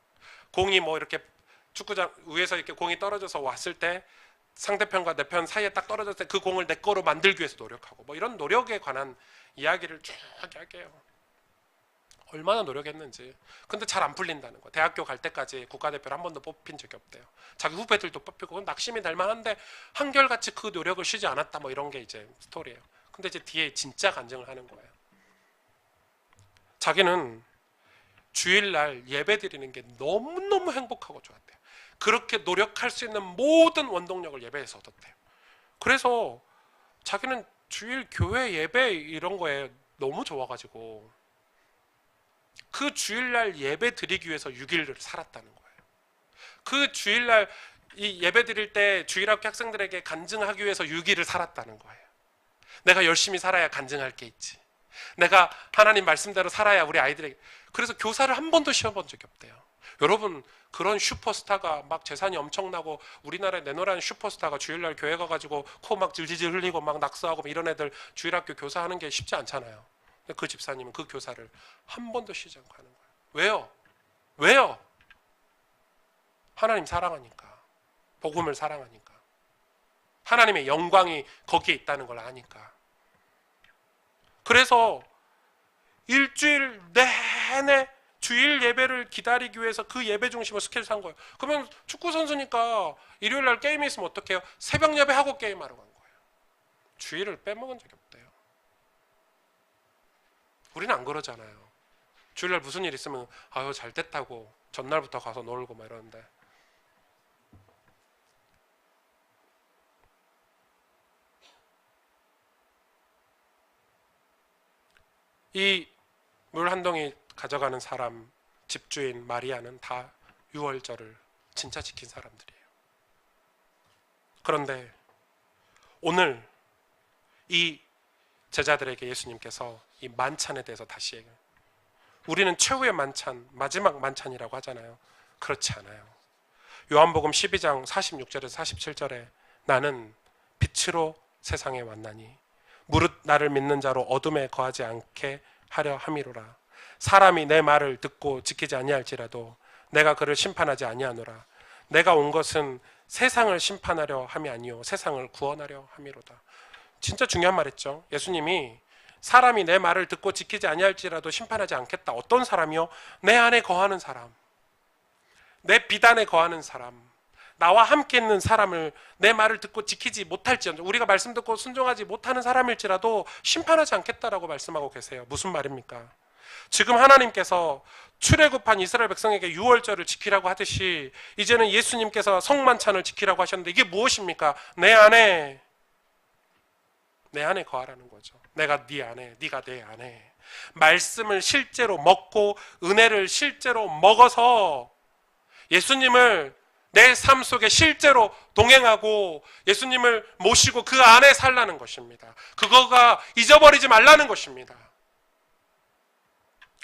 공이 뭐 이렇게 축구장 위에서 이렇게 공이 떨어져서 왔을 때 상대편과 내 편 사이에 딱 떨어졌을 때 그 공을 내 거로 만들기 위해서 노력하고, 뭐 이런 노력에 관한 이야기를 쭉 할게요. 얼마나 노력했는지. 근데 잘 안 풀린다는 거. 대학교 갈 때까지 국가대표를 한 번도 뽑힌 적이 없대요. 자기 후배들도 뽑히고 낙심이 될 만한데 한결같이 그 노력을 쉬지 않았다, 뭐 이런 게 이제 스토리예요. 근데 이제 뒤에 진짜 간증을 하는 거예요. 자기는 주일날 예배 드리는 게 너무너무 행복하고 좋았대요. 그렇게 노력할 수 있는 모든 원동력을 예배에서 얻었대요. 그래서 자기는 주일 교회 예배 이런 거에 너무 좋아가지고 그 주일날 예배 드리기 위해서 6일을 살았다는 거예요. 그 주일날 이 예배 드릴 때 주일학교 학생들에게 간증하기 위해서 6일을 살았다는 거예요. 내가 열심히 살아야 간증할 게 있지. 내가 하나님 말씀대로 살아야 우리 아이들에게. 그래서 교사를 한 번도 시험본 적이 없대요. 여러분, 그런 슈퍼스타가 막 재산이 엄청나고 우리나라에 내놓으라는 슈퍼스타가 주일날 교회 가가지고 코 막 질질질 흘리고 막 낙서하고 이런 애들 주일학교 교사하는 게 쉽지 않잖아요. 근데 그 집사님은 그 교사를 한 번도 쉬지 않고 하는 거예요. 왜요? 왜요? 하나님 사랑하니까. 복음을 사랑하니까. 하나님의 영광이 거기에 있다는 걸 아니까. 그래서 일주일 내내 주일 예배를 기다리기 위해서 그 예배 중심으로 스케줄 산 거예요. 그러면 축구 선수니까 일요일 날 게임이 있으면 어떡해요? 새벽 예배하고 게임하러 간 거예요. 주일을 빼먹은 적이 없대요. 우리는 안 그러잖아요. 주일날 무슨 일 있으면 아유 잘 됐다고 전날부터 가서 놀고 막 이러는데, 이 물 한 동이 가져가는 사람 집주인 마리아는 다 유월절을 진짜 지킨 사람들이에요. 그런데 오늘 이 제자들에게 예수님께서 이 만찬에 대해서 다시 얘기해요. 우리는 최후의 만찬, 마지막 만찬이라고 하잖아요. 그렇지 않아요. 요한복음 12장 46절에서 47절에 나는 빛으로 세상에 왔나니 무릇 나를 믿는 자로 어둠에 거하지 않게 하려 함이로라. 사람이 내 말을 듣고 지키지 아니할지라도 내가 그를 심판하지 아니하노라. 내가 온 것은 세상을 심판하려 함이 아니요 세상을 구원하려 함이로다. 진짜 중요한 말 했죠. 예수님이 사람이 내 말을 듣고 지키지 아니할지라도 심판하지 않겠다. 어떤 사람이요? 내 안에 거하는 사람, 내 비단에 거하는 사람, 나와 함께 있는 사람을 내 말을 듣고 지키지 못할지언정, 우리가 말씀 듣고 순종하지 못하는 사람일지라도 심판하지 않겠다라고 말씀하고 계세요. 무슨 말입니까? 지금 하나님께서 출애굽한 이스라엘 백성에게 유월절을 지키라고 하듯이 이제는 예수님께서 성만찬을 지키라고 하셨는데 이게 무엇입니까? 내 안에 거하라는 거죠. 내가 네 안에, 네가 내 안에. 말씀을 실제로 먹고 은혜를 실제로 먹어서 예수님을 내 삶 속에 실제로 동행하고 예수님을 모시고 그 안에 살라는 것입니다. 그거가 잊어버리지 말라는 것입니다.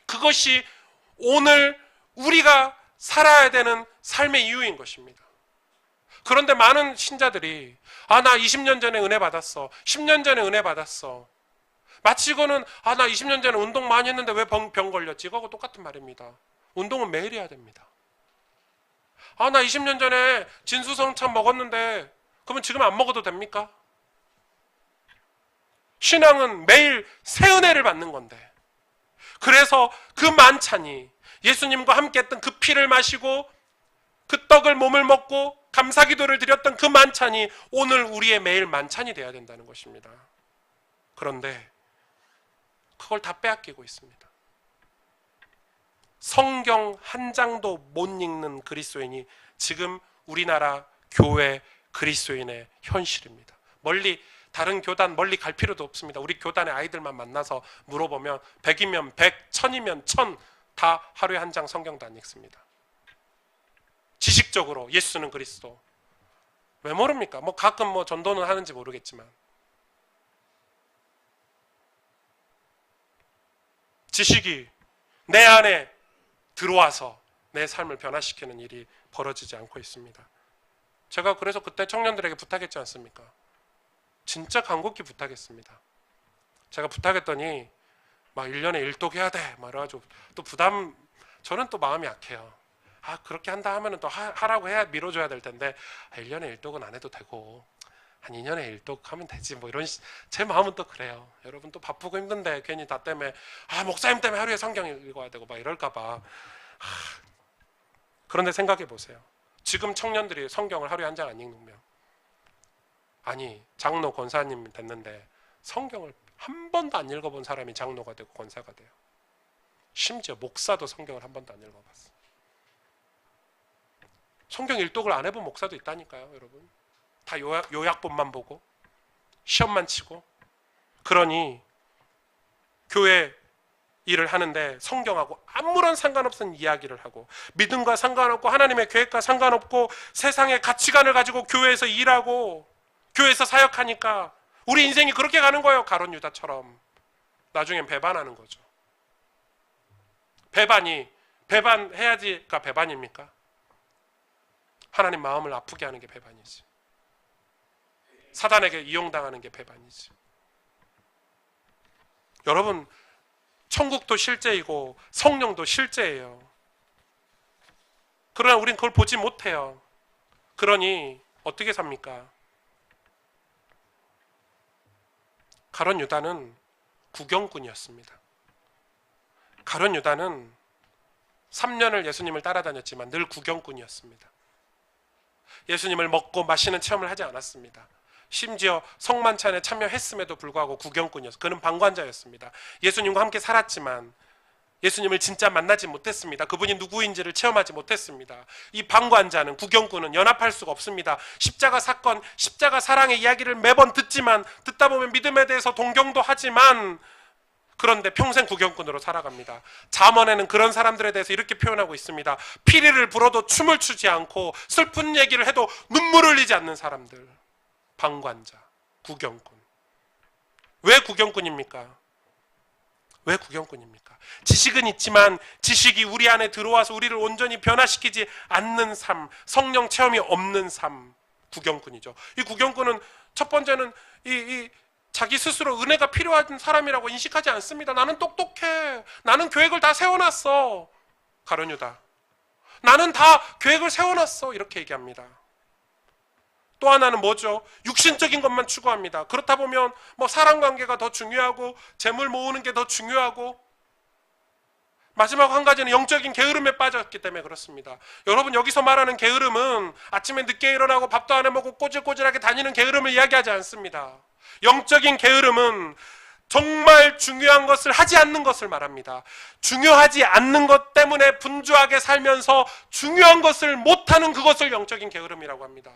그것이 오늘 우리가 살아야 되는 삶의 이유인 것입니다. 그런데 많은 신자들이 나 20년 전에 은혜 받았어. 10년 전에 은혜 받았어. 마치고는 나 20년 전에 운동 많이 했는데 왜 병 걸렸지? 이거하고 똑같은 말입니다. 운동은 매일 해야 됩니다. 나 20년 전에 진수성찬 먹었는데 그러면 지금 안 먹어도 됩니까? 신앙은 매일 새 은혜를 받는 건데, 그래서 그 만찬이 예수님과 함께 했던 그 피를 마시고 그 떡을 몸을 먹고 감사기도를 드렸던 그 만찬이 오늘 우리의 매일 만찬이 되어야 된다는 것입니다. 그런데 그걸 다 빼앗기고 있습니다. 성경 한 장도 못 읽는 그리스도인이 지금 우리나라 교회 그리스도인의 현실입니다. 멀리 다른 교단 멀리 갈 필요도 없습니다. 우리 교단의 아이들만 만나서 물어보면 100이면 100, 1000이면 1000 다 하루에 한 장 성경도 안 읽습니다. 지식적으로 예수는 그리스도, 왜 모릅니까? 뭐 가끔 뭐 전도는 하는지 모르겠지만 지식이 내 안에 들어와서 내 삶을 변화시키는 일이 벌어지지 않고 있습니다. 제가 그래서 그때 청년들에게 부탁했지 않습니까? 진짜 간곡히 부탁했습니다. 제가 부탁했더니 막 1년에 1독 해야 돼 말아가지고 또 부담, 저는 또 마음이 약해요. 그렇게 한다 하면은 또 하라고 해야 밀어줘야 될 텐데 1년에 1독은 안 해도 되고 한 2년에 1독 하면 되지 뭐 이런 제 마음은 또 그래요. 여러분 또 바쁘고 힘든데 괜히 나 때문에 목사님 때문에 하루에 성경 읽어야 되고 막 이럴까봐. 그런데 생각해 보세요. 지금 청년들이 성경을 하루에 한 장 안 읽으면, 아니 장로 권사님 됐는데 성경을 한 번도 안 읽어본 사람이 장로가 되고 권사가 돼요. 심지어 목사도 성경을 한 번도 안 읽어봤어. 성경 일독을 안 해본 목사도 있다니까요, 여러분. 다 요약본만 보고 시험만 치고. 그러니 교회 일을 하는데 성경하고 아무런 상관없는 이야기를 하고 믿음과 상관없고 하나님의 계획과 상관없고 세상의 가치관을 가지고 교회에서 일하고 교회에서 사역하니까 우리 인생이 그렇게 가는 거예요. 가룟 유다처럼. 나중엔 배반하는 거죠. 배반해야지가 배반입니까? 하나님 마음을 아프게 하는 게 배반이지. 사단에게 이용당하는 게 배반이지. 여러분, 천국도 실제이고 성령도 실제예요. 그러나 우린 그걸 보지 못해요. 그러니 어떻게 삽니까? 가룟 유다는 구경꾼이었습니다. 가룟 유다는 3년을 예수님을 따라다녔지만 늘 구경꾼이었습니다. 예수님을 먹고 마시는 체험을 하지 않았습니다. 심지어 성만찬에 참여했음에도 불구하고 구경꾼이었어요. 그는 방관자였습니다. 예수님과 함께 살았지만 예수님을 진짜 만나지 못했습니다. 그분이 누구인지를 체험하지 못했습니다. 이 방관자는, 구경꾼은 연합할 수가 없습니다. 십자가 사건, 십자가 사랑의 이야기를 매번 듣다 보면 믿음에 대해서 동경도 하지만 그런데 평생 구경꾼으로 살아갑니다. 잠언에는 그런 사람들에 대해서 이렇게 표현하고 있습니다. 피리를 불어도 춤을 추지 않고 슬픈 얘기를 해도 눈물을 흘리지 않는 사람들. 방관자, 구경꾼. 왜 구경꾼입니까? 왜 구경꾼입니까? 지식은 있지만 지식이 우리 안에 들어와서 우리를 온전히 변화시키지 않는 삶, 성령 체험이 없는 삶, 구경꾼이죠. 이 구경꾼은 첫 번째는 자기 스스로 은혜가 필요한 사람이라고 인식하지 않습니다. 나는 똑똑해. 나는 계획을 다 세워놨어. 가룟 유다. 나는 다 계획을 세워놨어. 이렇게 얘기합니다. 또 하나는 뭐죠? 육신적인 것만 추구합니다. 그렇다 보면 뭐 사람관계가 더 중요하고 재물 모으는 게 더 중요하고, 마지막 한 가지는 영적인 게으름에 빠졌기 때문에 그렇습니다. 여러분, 여기서 말하는 게으름은 아침에 늦게 일어나고 밥도 안 해먹고 꼬질꼬질하게 다니는 게으름을 이야기하지 않습니다. 영적인 게으름은 정말 중요한 것을 하지 않는 것을 말합니다. 중요하지 않는 것 때문에 분주하게 살면서 중요한 것을 못하는 그것을 영적인 게으름이라고 합니다.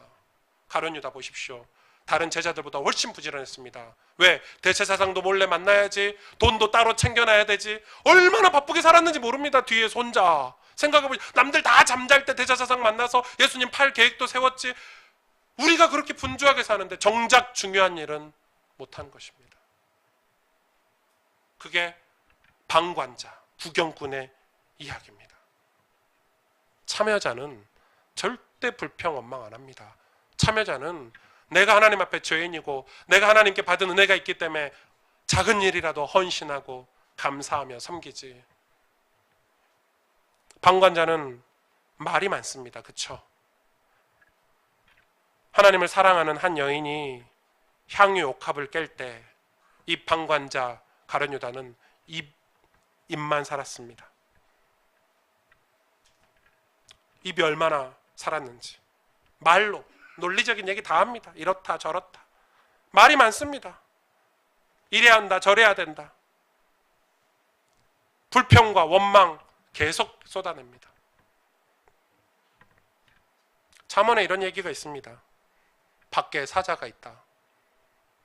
가룟 유다 보십시오. 다른 제자들보다 훨씬 부지런했습니다. 왜? 대제사장도 몰래 만나야지, 돈도 따로 챙겨놔야 되지. 얼마나 바쁘게 살았는지 모릅니다. 뒤에 손자. 생각해보니 남들 다 잠잘 때 대제사장 만나서 예수님 팔 계획도 세웠지. 우리가 그렇게 분주하게 사는데 정작 중요한 일은 못한 것입니다. 그게 방관자, 구경꾼의 이야기입니다. 참여자는 절대 불평 원망 안 합니다. 참여자는 내가 하나님 앞에 죄인이고 내가 하나님께 받은 은혜가 있기 때문에 작은 일이라도 헌신하고 감사하며 섬기지. 방관자는 말이 많습니다. 그렇죠? 하나님을 사랑하는 한 여인이 향유 옥합을 깰 때 이 방관자 가룟 유다는 입만 살았습니다. 입이 얼마나 살았는지. 말로 논리적인 얘기 다 합니다. 이렇다 저렇다. 말이 많습니다. 이래야 한다 저래야 된다. 불평과 원망 계속 쏟아냅니다. 잠언에 이런 얘기가 있습니다. 밖에 사자가 있다.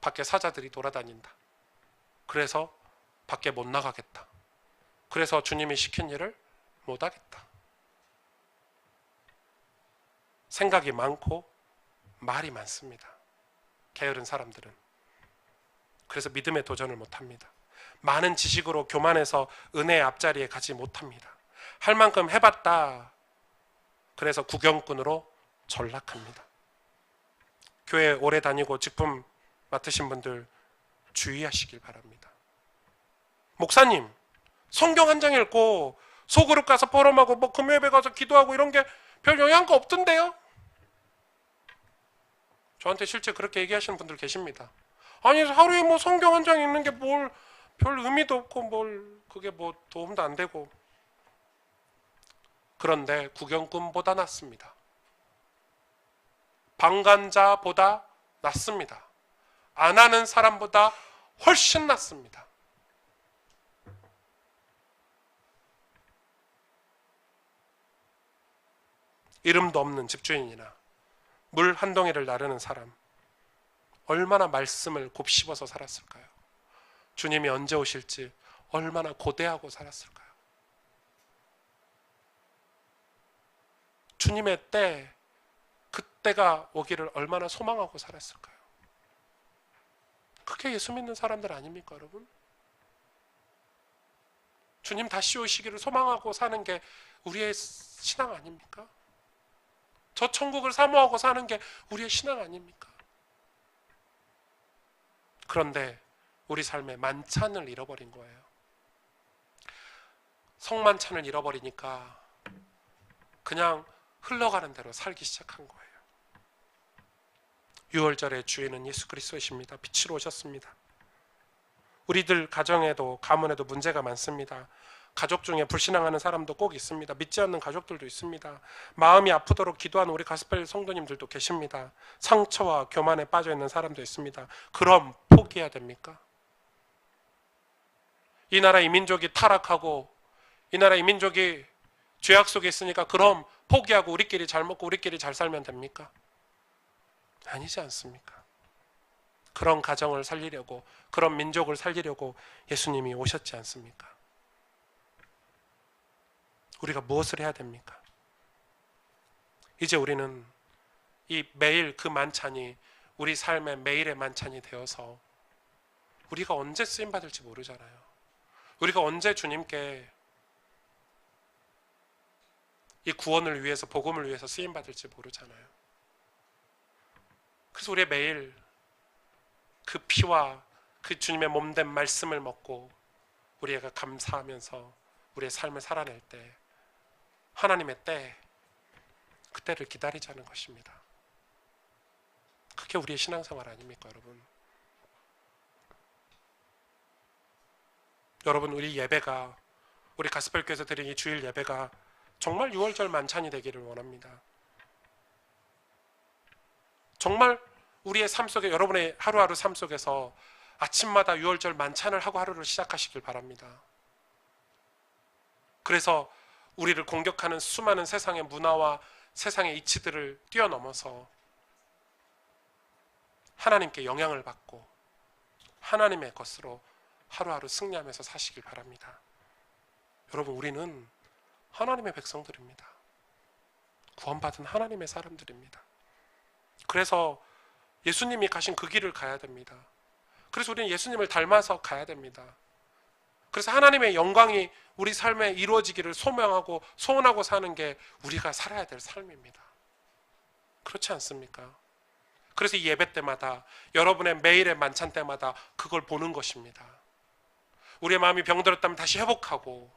밖에 사자들이 돌아다닌다. 그래서 밖에 못 나가겠다. 그래서 주님이 시킨 일을 못 하겠다. 생각이 많고 말이 많습니다. 게으른 사람들은. 그래서 믿음의 도전을 못합니다. 많은 지식으로 교만해서 은혜의 앞자리에 가지 못합니다. 할 만큼 해봤다. 그래서 구경꾼으로 전락합니다. 교회 오래 다니고 직분 맡으신 분들 주의하시길 바랍니다. 목사님, 성경 한 장 읽고 소그룹 가서 포럼하고 뭐 금요일에 가서 기도하고 이런 게 별 영향가 없던데요? 저한테 실제 그렇게 얘기하시는 분들 계십니다. 아니 하루에 뭐 성경 한 장 읽는 게 뭘 별 의미도 없고 뭘 그게 뭐 도움도 안 되고. 그런데 구경꾼보다 낫습니다. 방관자보다 낫습니다. 안 하는 사람보다 훨씬 낫습니다. 이름도 없는 집주인이나 물 한 덩이를 나르는 사람, 얼마나 말씀을 곱씹어서 살았을까요? 주님이 언제 오실지 얼마나 고대하고 살았을까요? 주님의 때, 그때가 오기를 얼마나 소망하고 살았을까요? 그게 예수 믿는 사람들 아닙니까, 여러분? 주님 다시 오시기를 소망하고 사는 게 우리의 신앙 아닙니까? 저 천국을 사모하고 사는 게 우리의 신앙 아닙니까? 그런데 우리 삶에 만찬을 잃어버린 거예요. 성만찬을 잃어버리니까 그냥 흘러가는 대로 살기 시작한 거예요. 6월절의 주인은 예수 그리스도이십니다. 빛으로 오셨습니다. 우리들 가정에도 가문에도 문제가 많습니다. 가족 중에 불신앙하는 사람도 꼭 있습니다. 믿지 않는 가족들도 있습니다. 마음이 아프도록 기도하는 우리 가스펠 성도님들도 계십니다. 상처와 교만에 빠져 있는 사람도 있습니다. 그럼 포기해야 됩니까? 이 나라 이 민족이 타락하고 이 나라 이 민족이 죄악 속에 있으니까 그럼 포기하고 우리끼리 잘 먹고 우리끼리 잘 살면 됩니까? 아니지 않습니까? 그런 가정을 살리려고, 그런 민족을 살리려고 예수님이 오셨지 않습니까? 우리가 무엇을 해야 됩니까? 이제 우리는 이 매일 그 만찬이 우리 삶의 매일의 만찬이 되어서 우리가 언제 쓰임받을지 모르잖아요. 우리가 언제 주님께 이 구원을 위해서, 복음을 위해서 쓰임받을지 모르잖아요. 그래서 우리 매일 그 피와 그 주님의 몸된 말씀을 먹고 우리가 감사하면서 우리의 삶을 살아낼 때 하나님의 때, 그때를 기다리자는 것입니다. 그게 우리의 신앙생활 아닙니까, 여러분? 여러분, 우리 예배가, 우리 가스펠교회에서 드린 이 주일 예배가 정말 6월절 만찬이 되기를 원합니다. 정말 우리의 삶 속에, 여러분의 하루하루 삶 속에서 아침마다 6월절 만찬을 하고 하루를 시작하시길 바랍니다. 그래서 우리를 공격하는 수많은 세상의 문화와 세상의 이치들을 뛰어넘어서 하나님께 영향을 받고 하나님의 것으로 하루하루 승리하면서 사시길 바랍니다. 여러분, 우리는 하나님의 백성들입니다. 구원받은 하나님의 사람들입니다. 그래서 예수님이 가신 그 길을 가야 됩니다. 그래서 우리는 예수님을 닮아서 가야 됩니다. 그래서 하나님의 영광이 우리 삶에 이루어지기를 소명하고 소원하고 사는 게 우리가 살아야 될 삶입니다. 그렇지 않습니까? 그래서 이 예배 때마다, 여러분의 매일의 만찬 때마다 그걸 보는 것입니다. 우리의 마음이 병들었다면 다시 회복하고,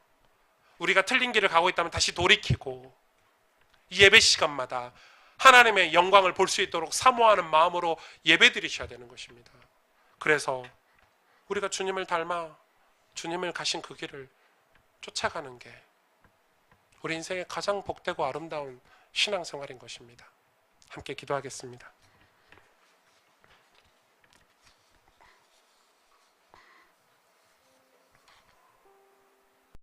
우리가 틀린 길을 가고 있다면 다시 돌이키고, 이 예배 시간마다 하나님의 영광을 볼 수 있도록 사모하는 마음으로 예배 드리셔야 되는 것입니다. 그래서 우리가 주님을 닮아 주님을 가신 그 길을 쫓아가는 게 우리 인생의 가장 복되고 아름다운 신앙생활인 것입니다. 함께 기도하겠습니다.